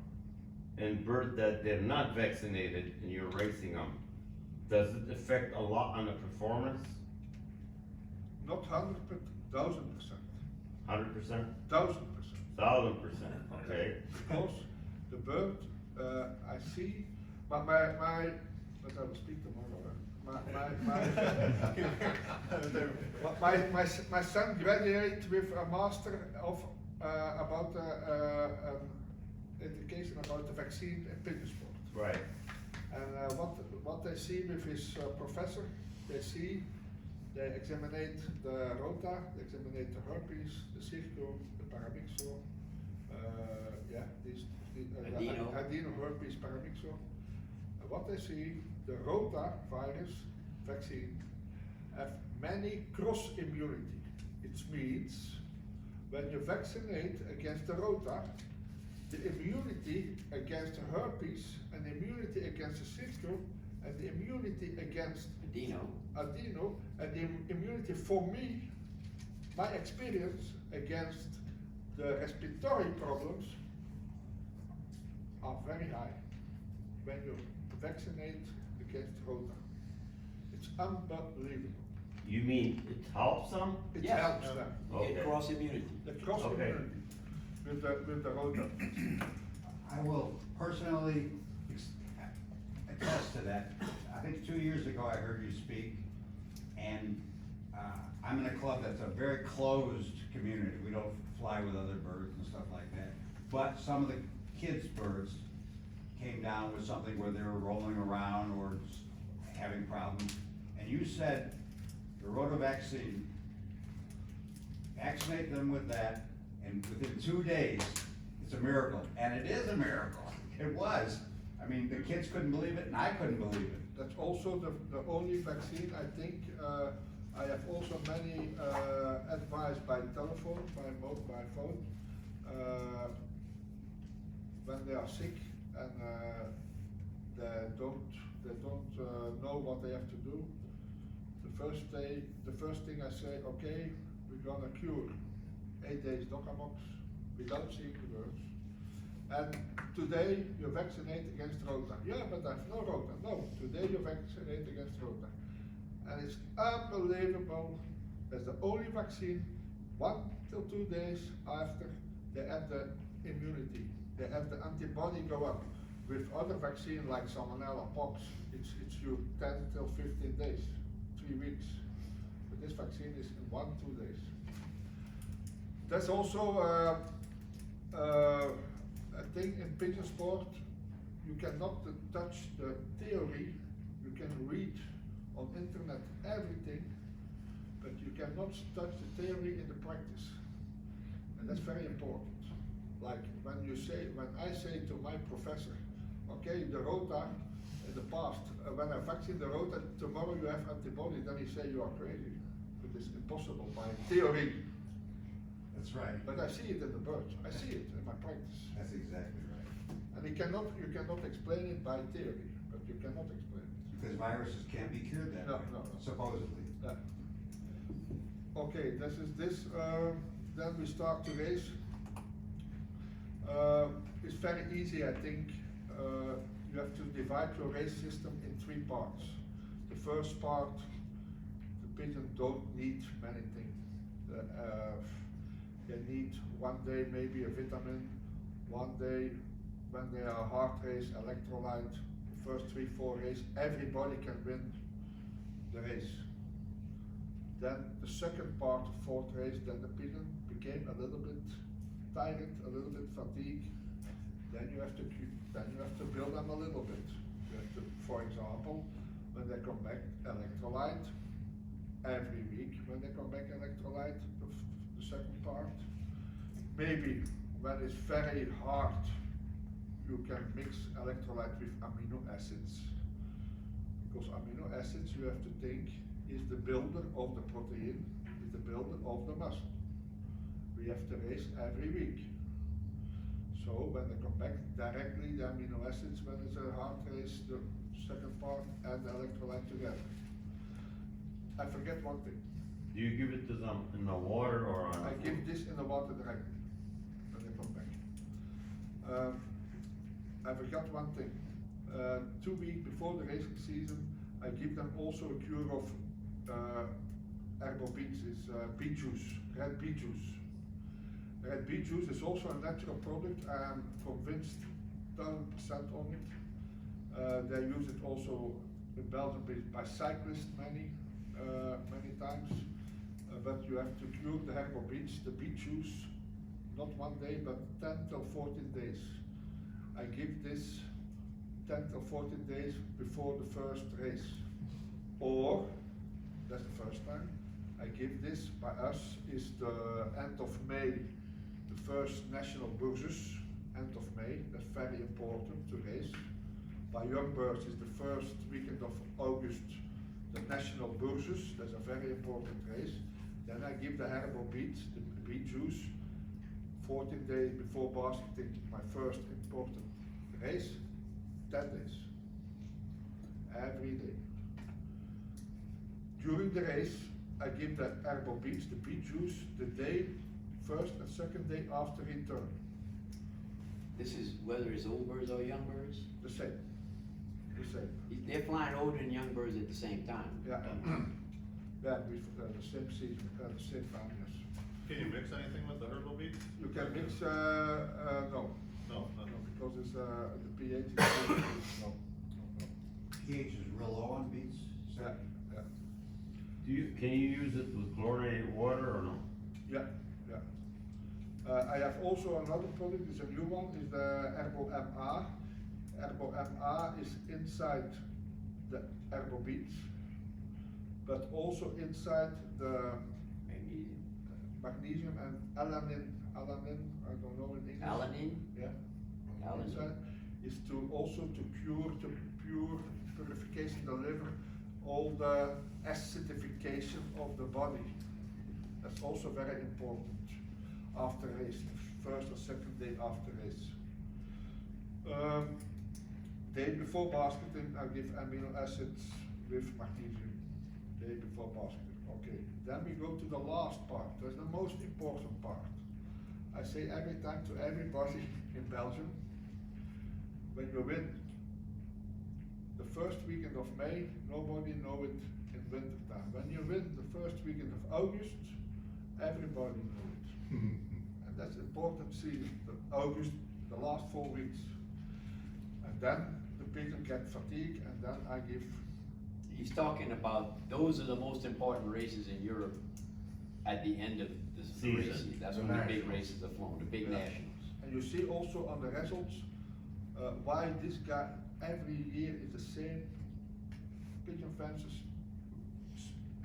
and bird that they're not vaccinated and you're racing them? Does it affect a lot on the performance? not 100%, 1000%. 100%? 1000%. 1000%, okay. Because the bird, I see, but but I will speak tomorrow. My son graduated with a master of about education about the vaccine in pigeon sport. Right. And what they see with his professor, they examine the rota, they examine the herpes, the circo, the paramyxo, adeno herpes paramyxo. And what they see, the rota virus vaccine have many cross immunity. It means when you vaccinate against the rota, the immunity against the herpes and the immunity against the circo and the immunity against adeno and the immunity for me, my experience against the respiratory problems are very high when you vaccinate against rota. It's unbelievable. You mean it helps them? It Yes. helps them. Okay. Cross immunity. The cross Okay. immunity with the rota. I will personally attest to that. I think 2 years ago I heard you speak, and I'm in a club that's a very closed community. We don't fly with other birds and stuff like that. But some of the kids' birds came down with something where they were rolling around or having problems. And you said the rota vaccine, vaccinate them with that, and within 2 days, it's a miracle. And it is a miracle. It was. I mean, the kids couldn't believe it, and I couldn't believe it. That's also the only vaccine, I think, I have also many advice by telephone, by phone, when they are sick and they don't know what they have to do. The first thing I say, okay, we're gonna cure 8 days Docamox without seeing the birds. And today you vaccinate against rota. Yeah, but I have no rota. No, today you vaccinate against rota. And it's unbelievable. That's the only vaccine 1 till 2 days after they have the immunity. they have the antibody go up. With other vaccine like salmonella, pox, it's you 10 till 15 days, 3 weeks. But this vaccine is in 1-2 days. There's also a thing in pigeon sport, you cannot touch the theory, you can read on internet everything, but you cannot touch the theory in the practice. And that's very important. Like when I say to my professor, okay, the rota in the past, when I vaccine the rota, tomorrow you have antibody, then he say you are crazy. It is impossible by theory. That's right. But I see it in the birds. I see it in my practice. That's exactly right. And you cannot explain it by theory, but you cannot explain it. Because viruses can't be cured that No, way, no. supposedly. Okay, then we start to race. It's very easy, I think. You have to divide your race system in 3 parts. The first part, the pigeon don't need many things. They need one day maybe a vitamin, one day when they are heart race, electrolyte, the first 3-4 race, everybody can win the race. Then the second part, 4th race, then the pigeon became a little bit tired, a little bit fatigued. Then you have to build them a little bit. You have to, for example, when they come back, electrolyte every week. When they come back, electrolyte, the second part. Maybe when it's very hard, you can mix electrolyte with amino acids. Because amino acids, you have to think, is the builder of the protein, is the builder of the muscle. We have to race every week. So when they come back directly, the amino acids, when it's a hard race, the second part, and the electrolyte together. I forget one thing. Do you give it to them in the water or on? I give this in the water directly when they come back. I forgot one thing. 2 weeks before the racing season, I give them also a cure of HERBOTS, it's bee juice, red bee juice. Red bee juice is also a natural product. I am convinced 1000% on it. They use it also in Belgium by cyclists many times. But you have to cure the HERBOTS, the bee juice, not 1 day, but 10 till 14 days. I give this 10 till 14 days before the first race. Or, that's the first time, I give this by us is the end of May, the first national bourses, end of May, that's very important to race. By young birds is the first weekend of August, the national bourses, that's a very important race. Then I give the HERBOTS, the bee juice, 14 days before basketing, my first important race, 10 days, every day. During the race, I give the HERBOTS, the bee juice, the day, first and second day after return. This is whether it's old birds or young birds? The same, the same. They're flying older and young birds at the same time. Yeah, yeah, with the same season, the same time, yes. Can you mix anything with the herbal beets? You can mix, no, No, nothing. because it's, the pH is, no. pH is real low on beets? Yeah, yeah. Can you use it with chlorinated water or no? Yeah, yeah. I have also another product, it's a new one, is the HERBOMA. HERBOMA is inside the HERBOTS, but also inside the magnesium and alanine, I don't know in English. Alanine? Yeah. Alanine. Inside is to also to pure purification of the liver, all the acidification of the body. That's also very important after race, first or second day after race. Day before basketing, I give amino acids with magnesium. Day before basketing. Okay. Then we go to the last part. That's the most important part. I say every time to everybody in Belgium, when you win the first weekend of May, nobody know it in winter time. When you win the first weekend of August, everybody know it. And that's important season, the August, the last 4 weeks. And then the pigeon get fatigued, and then I give. He's talking about, those are the most important races in Europe at the end of the Season. race. That's The when the big nationals. races are flown, the big Yeah. nationals. And you see also on the results, why this guy every year is the same. Pigeon fences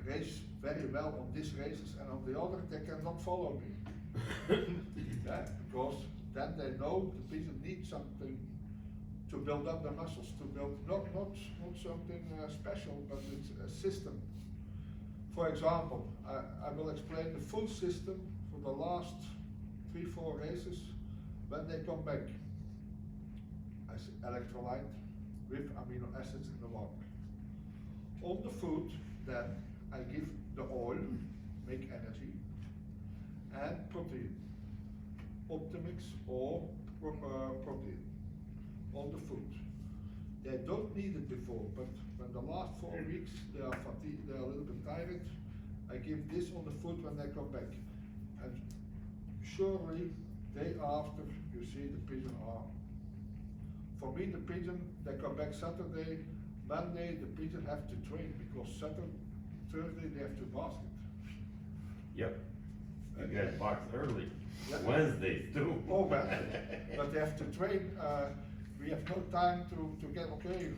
race very well on these races, and on the other they cannot follow me. Yeah, because then they know the pigeon needs something to build up the muscles, to build not something special, but it's a system. For example, I will explain the full system for the last 3-4 races. When they come back, as electrolyte with amino acids in the water. On the food, then I give the oil, make energy, and protein, Optimix or protein on the food. They don't need it before, but when the last 4 weeks they are fatigued, they are a little bit tired, I give this on the food when they come back. And surely, day after, you see the pigeon are. For me, the pigeon, they come back Saturday, Monday, the pigeon have to train, because Thursday they have to basket. Yep. You guys box early, Yeah. Wednesdays too. Oh, but they have to train, we have no time to get, okay,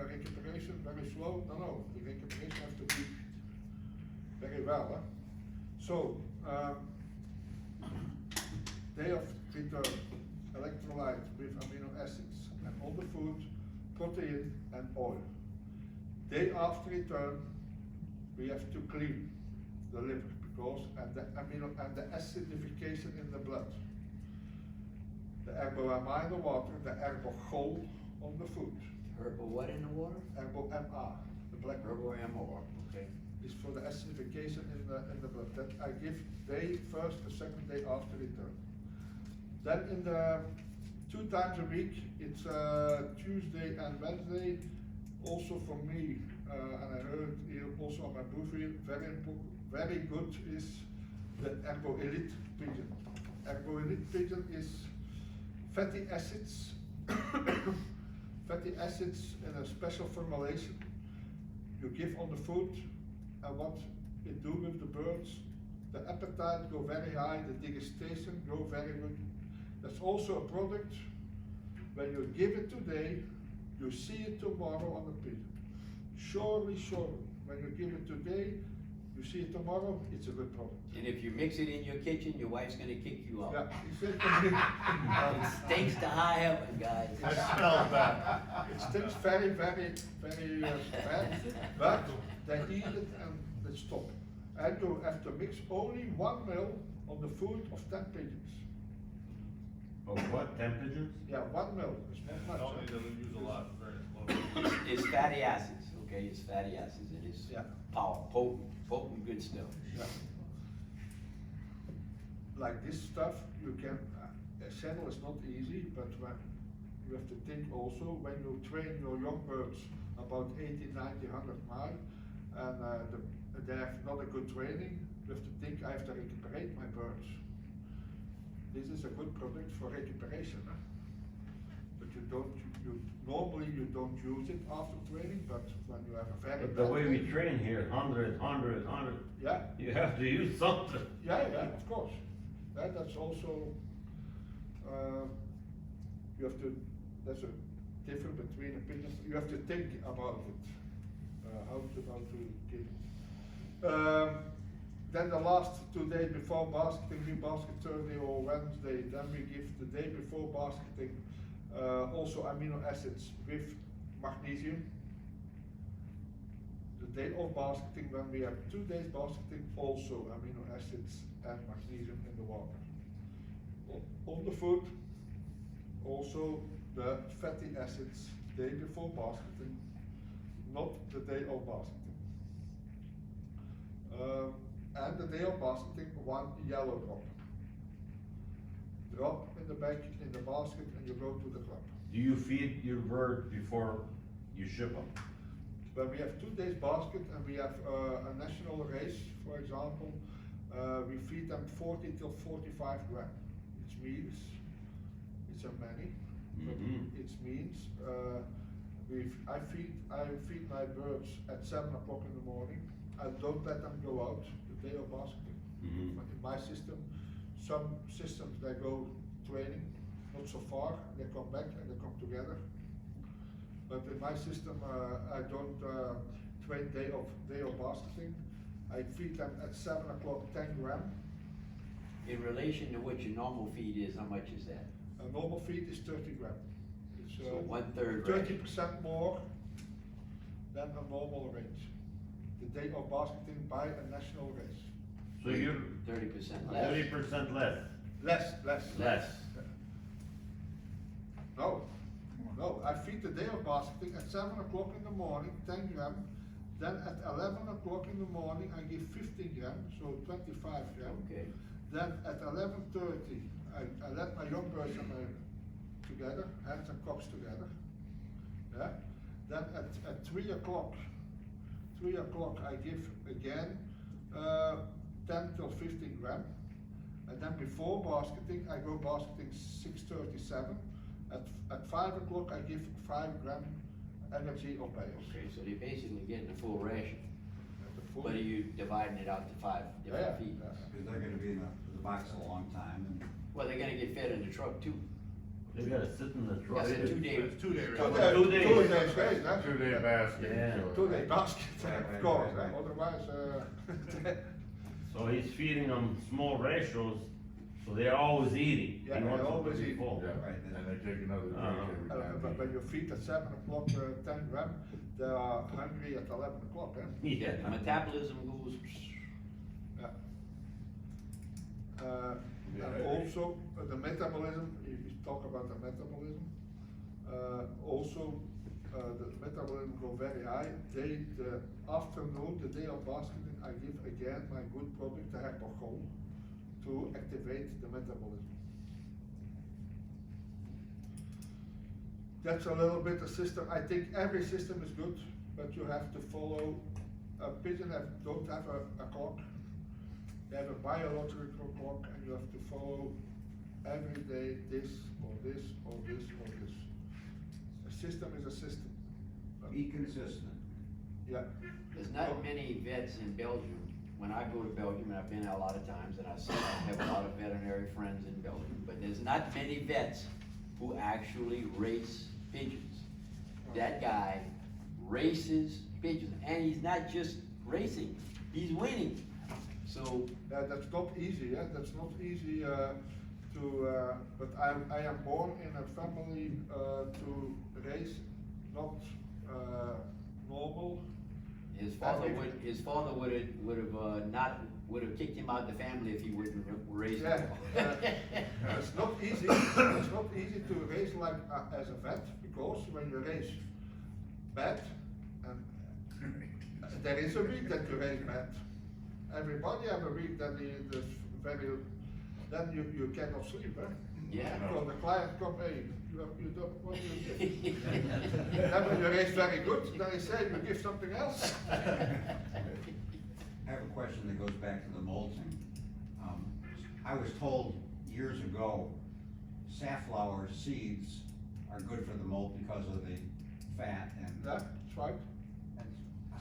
recuperation very slow, no, the recuperation has to be very well, huh? So, day of return, electrolyte with amino acids, and all the food, protein and oil. Day after return, we have to clean the liver, because, and the amino, and the acidification in the blood. The erbo-amino water, the erbo-chol on the food, Herbal what in the water? erbo-MA, the black Herbal ammo, okay. is for the acidification in the blood. That I give day first, the second day after return. Then in the 2 times a week, it's Tuesday and Wednesday. Also for me, and I heard here also on my booth here, very good is the Ergo Elite Pigeon. Ergo Elite Pigeon is fatty acids, fatty acids in a special formulation. You give on the food, and what it do with the birds, the appetite go very high, the digestion go very good. That's also a product, when you give it today, you see it tomorrow on the pigeon. Surely, when you give it today, you see it tomorrow, it's a good product. And if you mix it in your kitchen, your wife's gonna kick you out. Yeah, you see it. It stinks to high heaven, guys. I smell that. It stinks very bad, but they eat it and they stop. And you have to mix only 1 ml on the food of 10 pigeons. Of what, 10 pigeons? Yeah, 1 ml, it's not much. Don't need to use a lot, very slow. It's fatty acids, okay, it's fatty acids, and it's Yeah. potent good stuff. Yeah. Like this stuff, you can, a saddle is not easy, but when, you have to think also, when you train your young birds about 80, 90, 100 miles, and they have not a good training, you have to think, I have to recuperate my birds. This is a good product for recuperation, huh? But normally you don't use it after training, but when you have a very But the bad way we day- train here, 100, Yeah, you have to use something. yeah, of course. That's also, you have to, that's a difference between a pigeon, you have to think about it, how to give it. Then the last 2 days before basketing, we basket Thursday or Wednesday, then we give the day before basketing, also amino acids with magnesium. The day of basketing, when we have 2 days basketing, also amino acids and magnesium in the water. On the food, also the fatty acids day before basketing, not the day of basketing. And the day of basketing, 1 yellow drop. Drop in the back in the basket and you go to the club. Do you feed your bird before you ship them? When we have 2 days basket and we have a national race, for example, we feed them 40 till 45 grams. It means it's a many, but Mhm. it means, I feed my birds at 7 o'clock in the morning. I don't let them go out the day of basking. Mhm. In my system, some systems they go training, not so far, they come back and they come together. But in my system, I don't train day of basking. I feed them at 7 o'clock 10 gram. In relation to what your normal feed is, how much is that? A normal feed is 30 gram. It's So 1/3 ration. 30% more than a normal range. The day of basking by a national race. So you're 30% less. 30% less. Less. No, I feed the day of basking at 7 o'clock in the morning, 10 gram. Then at 11 o'clock in the morning, I give 15 gram, so 25 gram. Okay. Then at 11:30, I let my young birds and together, hens and cocks together. Yeah. Then at 3 o'clock, I give again 10 till 15 gram. And then before basketing, I go basketing 6:37. At 5 o'clock, I give 5 gram energy or bales. Okay, so they're basically getting a full ration, At the full- but are you dividing it out to 5 different Yeah, feeds? yeah. Because they're gonna be in the box a long time, and Well, they're gonna get fed in the truck too. They gotta sit in the truck. That's a 2-day. It's 2-day race. 2 days. 2 days race, huh? 2-day basket. Yeah. so- 2-day basket, Right, of course, right, right. Otherwise, So he's feeding them small ratios, so they're always eating. Yeah, He they're wants them to always be eating. full. Yeah, Right, and they take another drink every time. but when you feed at 7 o'clock, 10 gram, they are hungry at 11 o'clock, eh? Yeah, the metabolism goes. Yeah. Yeah. And also, the metabolism, if you talk about the metabolism, the metabolism go very high. The afternoon, the day of basketing, I give again my good product, the HERBOTS, to activate the metabolism. That's a little bit the system. I think every system is good, but you have to follow. A pigeon don't have a clock. They have a biological clock, and you have to follow every day this or this or this or this. A system is a system. be consistent. Yeah. There's not many vets in Belgium. When I go to Belgium, and I've been there a lot of times, and I have a lot of veterinary friends in Belgium, but there's not many vets who actually race pigeons. That guy races pigeons, and he's not just racing, he's winning. So, That's not easy, yeah, that's not easy, but I am born in a family, to race, not, normal. his father would have kicked him out of the family if he wouldn't race. Yeah, it's not easy, it's not easy to race like, as a vet, because when you race bad, and there is a week that you race bad. Everybody have a week that is very, then you cannot sleep, huh? Yeah. Because the client come, hey, you don't, what do you give? Then when you race very good, then he say, you give something else. I have a question that goes back to the molting. I was told years ago, safflower seeds are good for the molt because of the fat and. Yeah, that's right. and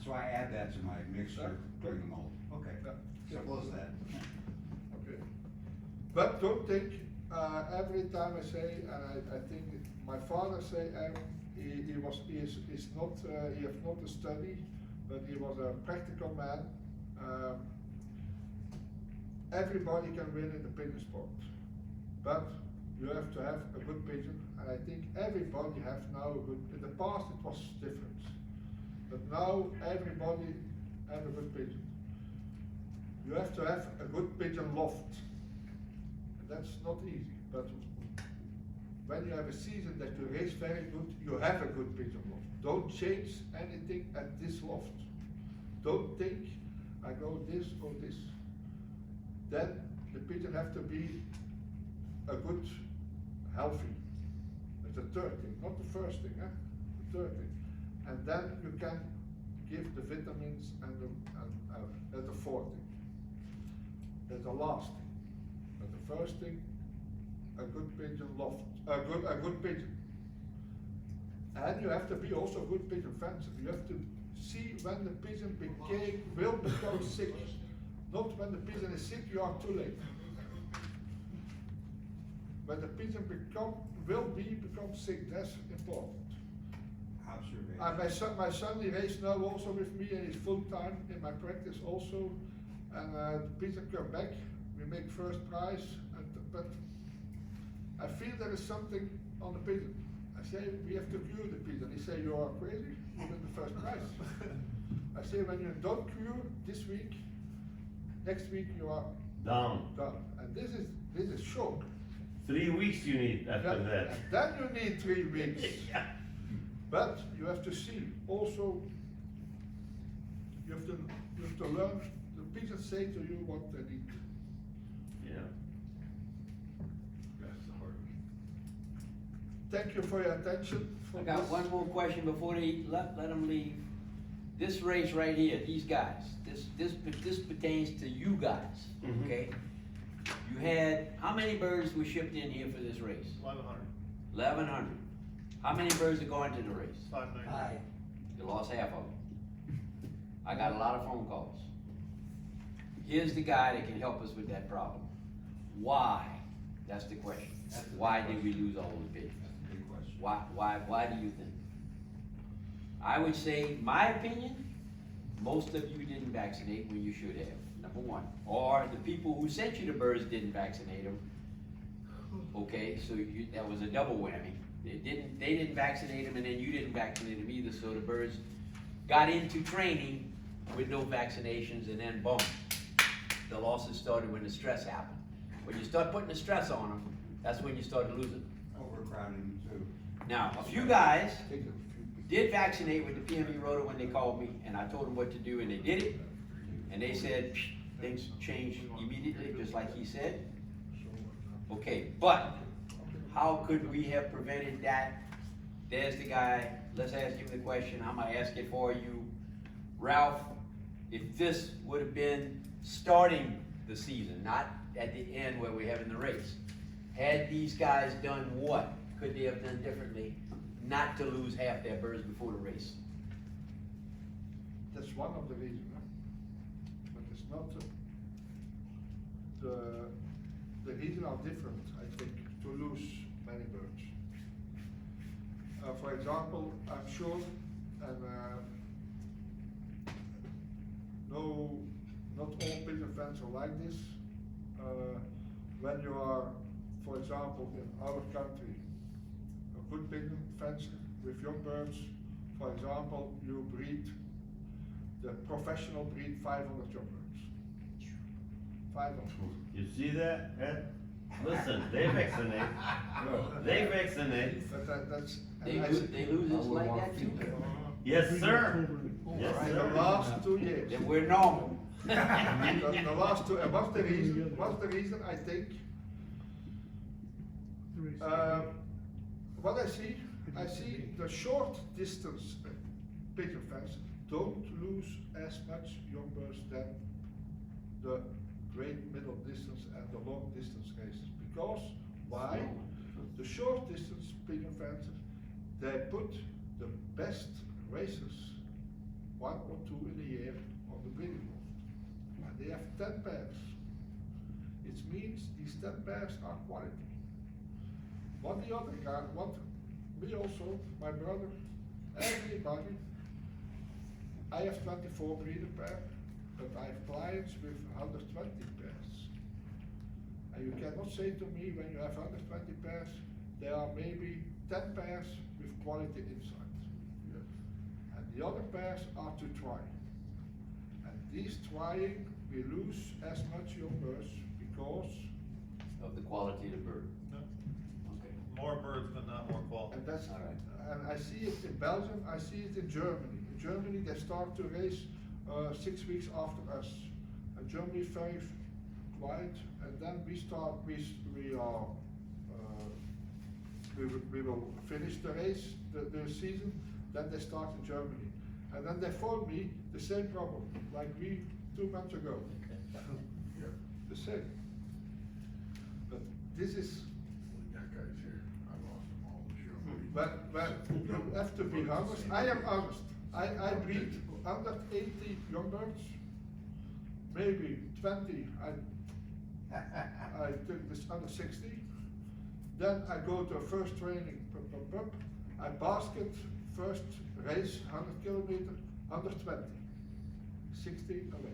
so I add that to my mixture during the molt. Okay, Yeah. simple as that. Okay. But don't think, every time I say, and I think my father say, he is not, he have not a study, but he was a practical man. Everybody can win in the pigeon sport, but you have to have a good pigeon, and I think everybody have now a good, in the past it was different, but now everybody have a good pigeon. You have to have a good pigeon loft. That's not easy, but when you have a season that you race very good, you have a good pigeon loft. Don't change anything at this loft. Don't think, I go this or this. Then the pigeon have to be a good, healthy. It's the third thing, not the first thing, eh? The third thing. And then you can give the vitamins and that's the fourth thing. That's the last thing. But the first thing, a good pigeon loft, a good pigeon. And you have to be also a good pigeon fencer. You have to see when the pigeon will become sick. Not when the pigeon is sick, you are too late. When the pigeon become sick, that's important. Observation. My son he races now also with me and he's full time in my practice also. And the pigeon come back, we make first prize, but I feel there is something on the pigeon. I say we have to cure the pigeon. He say you are crazy, you win the first prize. I say when you don't cure this week, next week you are Down. done. And this is shock. 3 weeks you need after that. And then you need 3 weeks. Yeah. But you have to see also, you have to learn, the pigeons say to you what they need. Yeah. That's the hard one. Thank you for your attention. I got one more question before they let them leave. This race right here, these guys, this pertains to you guys, Mhm. okay? You had, how many birds were shipped in here for this race? 1,100. 1,100. How many birds are going to the race? 590. You lost half of them. I got a lot of phone calls. Here's the guy that can help us with that problem. Why? That's the question. That's the Why big did we lose all those pigeons? That's a big question. Why do you think? I would say, my opinion, most of you didn't vaccinate when you should have, number one. Or the people who sent you the birds didn't vaccinate them. Okay, so that was a double whammy. They didn't vaccinate them and then you didn't vaccinate them either, so the birds got into training with no vaccinations and then boom. The losses started when the stress happened. When you start putting the stress on them, that's when you started losing. Overcrowding too. Now, a few guys did vaccinate with the PME rotor when they called me, and I told them what to do, and they did it. And they said, things changed immediately, just like he said. Okay, but how could we have prevented that? There's the guy, let's ask him the question, I'm gonna ask it for you. Ralph, if this would have been starting the season, not at the end where we're having the race, had these guys done what? Could they have done differently not to lose half their birds before the race? That's one of the reasons, huh? But it's not the reasons are different, I think, to lose many birds. For example, I'm sure, and not all pigeon fans are like this. When you are, for example, in our country, a good pigeon fencer with young birds, for example, you breed, the professional breed 500 young birds. 500. You see that, Ed? Listen, they vaccinate. They vaccinate. But that's. They and I lose, see- they lose us like that too. Yes, sir. Yes, In the sir. last 2 years. Then we're normal. The last two, and what's the reason? What's the reason? I think, what I see the short distance pigeon fence don't lose as much young birds than the great middle distance and the long distance races. Because, why? The short distance pigeon fences, they put the best racers, 1 or 2 in a year, on the breeding loft. And they have 10 pairs. It means these 10 pairs are quality. What the other guy, me also, my brother, everybody, I have 24 breeder pair, but I have clients with 120 pairs. And you cannot say to me, when you have 120 pairs, there are maybe 10 pairs with quality inside. And the other pairs are to try. And these trying, we lose as much young birds because, Of the quality of the bird. Okay. More birds, but not more quality. and that's, All right. and I see it in Belgium, I see it in Germany. In Germany, they start to race 6 weeks after us. And Germany is very quiet, and then we start, we will finish the race, the season, then they start in Germany. And then they phone me the same problem, like we 2 months ago. The same. But this is you have to be honest, I am honest. I breed 180 young birds, maybe 20, I took this under 60. Then I go to a first training, I basket, first race, 100 kilometer, 120, 60 away.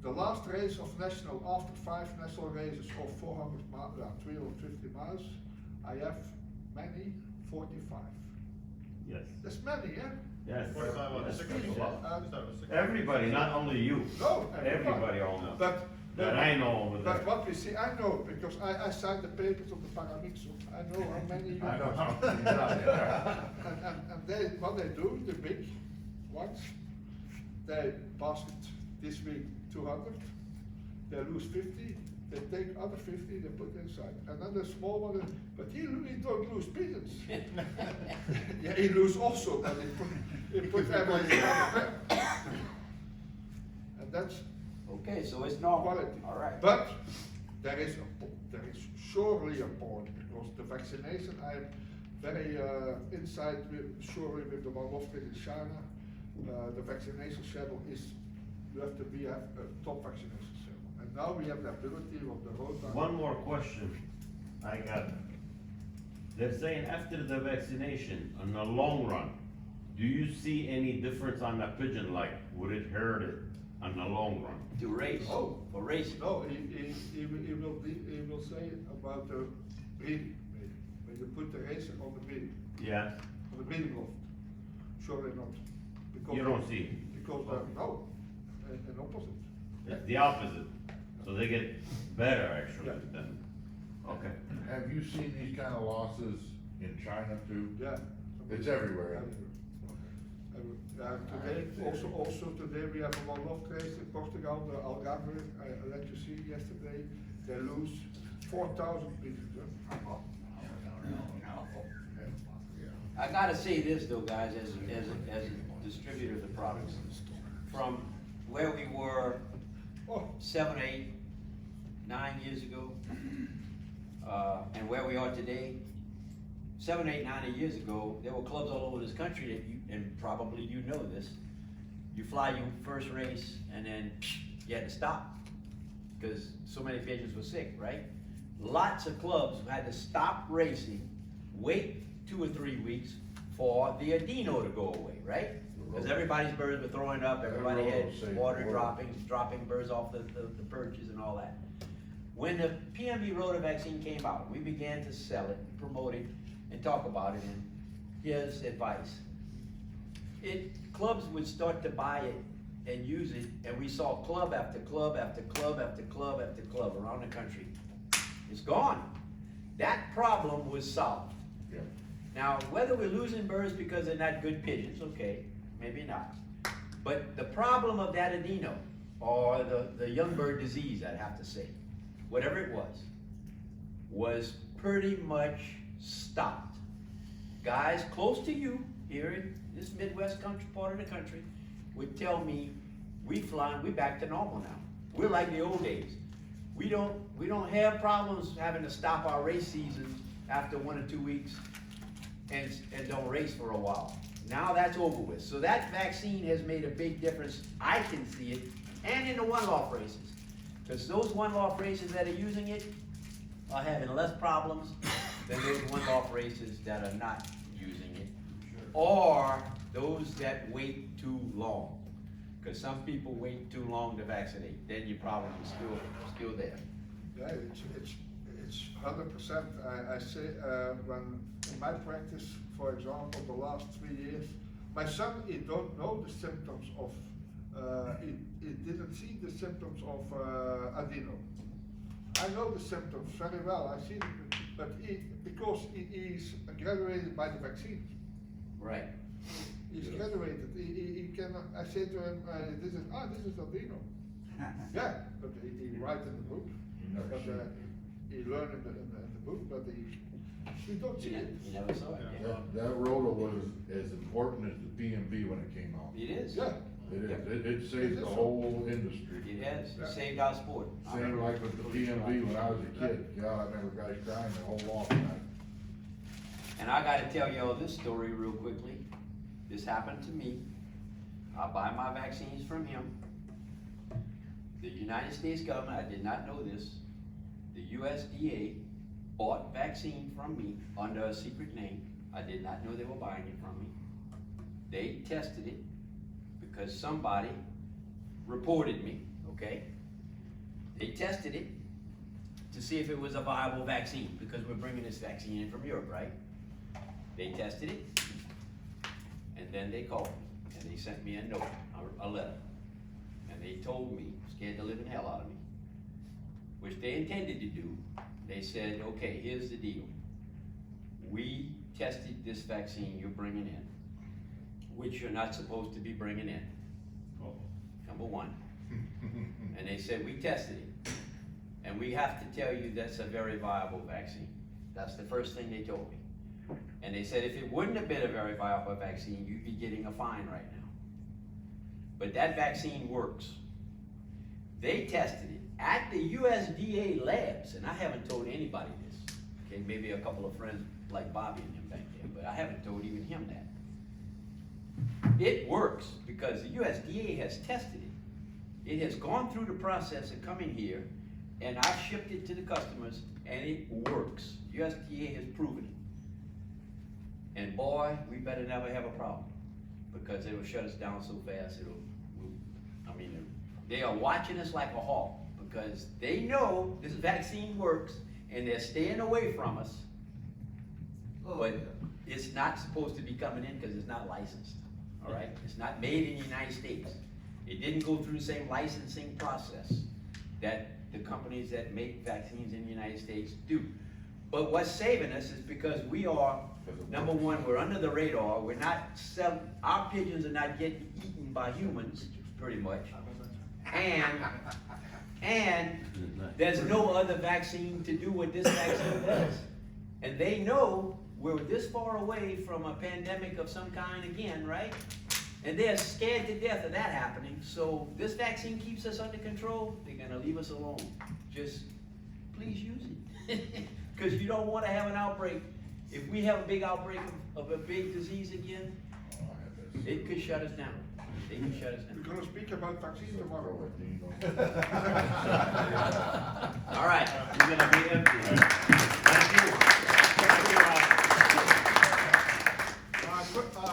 The last race of national, after 5 national races of 400 miles, 350 miles, I have many, 45. Yes. That's many, yeah? Yes. 45 out of Yes. 60. Yes. I thought it was 60. Everybody, not only you. No, Everybody almost. But, That I know over there. but what we see, I know, because I signed the papers of the Paramixo, I know how many you I know have. how many, yeah. And they, what they do, the big ones, they basket this week 200, they lose 50, they take other 50, they put inside. And then the small one, but he don't lose pigeons. Yeah, he lose also, but he put everything on. And that's Okay, so it's normal. quality. All right. But there is surely a point, because the vaccination, I'm very inside surely with the one lost in China. The vaccination schedule is, you have to have a top vaccination schedule. And now we have the ability of the road. One more question I got. They're saying after the vaccination, in the long run, do you see any difference on the pigeon, like, would it hurt it in the long run? To race, Oh. for racing. No, he will say about the breeding, maybe. When you put the race on the breeding, Yeah, on the breeding loft. Surely not. Because you don't see it. Because, no, an opposite. It's the opposite, so they get better actually Yeah. then. Okay. Have you seen these kind of losses in China too? Yeah. It's everywhere. Today, also today we have a one-off race in Portugal, the Algarve, I let you see yesterday, they lose 4,000 pigeons. I gotta say this though, guys, as a distributor of the products, from where we were Oh, 7, 8, 9 years ago, and where we are today, 7, 8, 9 years ago, there were clubs all over this country that you, and probably you know this, you fly your first race and then you had to stop because so many pigeons were sick, right? Lots of clubs had to stop racing, wait 2 or 3 weeks for the adeno to go away, right? Because everybody's birds were throwing up, everybody had water dropping birds off the perches and all that. When the PMV rota vaccine came out, we began to sell it, promote it, and talk about it, and here's advice. Clubs would start to buy it and use it, and we saw club after club after club after club after club around the country. It's gone. That problem was solved. Yeah. Now, whether we're losing birds because they're not good pigeons, okay, maybe not. But the problem of that adeno, or the young bird disease, I'd have to say, whatever it was pretty much stopped. Guys close to you, here in this Midwest country, part of the country, would tell me, we're back to normal now. We're like the old days. We don't have problems having to stop our race season after 1 or 2 weeks and don't race for a while. Now that's over with. So that vaccine has made a big difference. I can see it, and in the one-off races. Because those one-off races that are using it are having less problems than those one-off races that are not using it. Or those that wait too long. Because some people wait too long to vaccinate. Then your problem is still there. yeah, it's 100%. I say, when in my practice, for example, the last 3 years, my son, he don't know the symptoms of, he didn't see the symptoms of adeno. I know the symptoms very well, I see them, but because he's graduated by the vaccine. Right. He's graduated, he can, I say to him, this is adeno. Yeah, but he write in the book, never but see it. he learned in the book, but he don't see it. You never saw it. Yeah. That rota was as important as the PMV when it came out. It is. Yeah. It is, it saved the whole industry. It has. It saved our sport. Same like with the PMV when I was a kid, God, I remember guys crying their whole life. And I gotta tell y'all this story real quickly. This happened to me. I buy my vaccines from him. The United States government, I did not know this, the USDA bought vaccine from me under a secret name. I did not know they were buying it from me. They tested it because somebody reported me, okay? They tested it to see if it was a viable vaccine, because we're bringing this vaccine in from Europe, right? They tested it, and then they called me, and they sent me a note, a letter. And they told me, scared the living hell out of me, which they intended to do. They said, okay, here's the deal. We tested this vaccine you're bringing in, which you're not supposed to be bringing in. Number one. And they said, we tested it, and we have to tell you that's a very viable vaccine. That's the first thing they told me. And they said, if it wouldn't have been a very viable vaccine, you'd be getting a fine right now. But that vaccine works. They tested it at the USDA labs, and I haven't told anybody this. Okay, maybe a couple of friends like Bobby and him back there, but I haven't told even him that. It works because the USDA has tested it. It has gone through the process of coming here, and I've shipped it to the customers, and it works. USDA has proven it. And boy, we better never have a problem, because it'll shut us down so fast, they are watching us like a hawk, because they know this vaccine works, and they're staying away from us. But it's not supposed to be coming in because it's not licensed, all right? It's not made in the United States. It didn't go through the same licensing process that the companies that make vaccines in the United States do. But what's saving us is because we are, number one, we're under the radar. We're not selling, our pigeons are not getting eaten by humans, pretty much. And there's no other vaccine to do what this vaccine does. And they know we're this far away from a pandemic of some kind again, right? And they're scared to death of that happening. So this vaccine keeps us under control. They're gonna leave us alone. Just please use it. Because you don't want to have an outbreak. If we have a big outbreak of a big disease again, it could shut us down. They can shut us down. We're gonna speak about vaccines tomorrow. All right, you're gonna be empty. Thank you.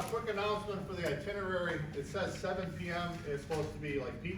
Quick announcement for the itinerary. It says 7 p.m. It's supposed to be like people.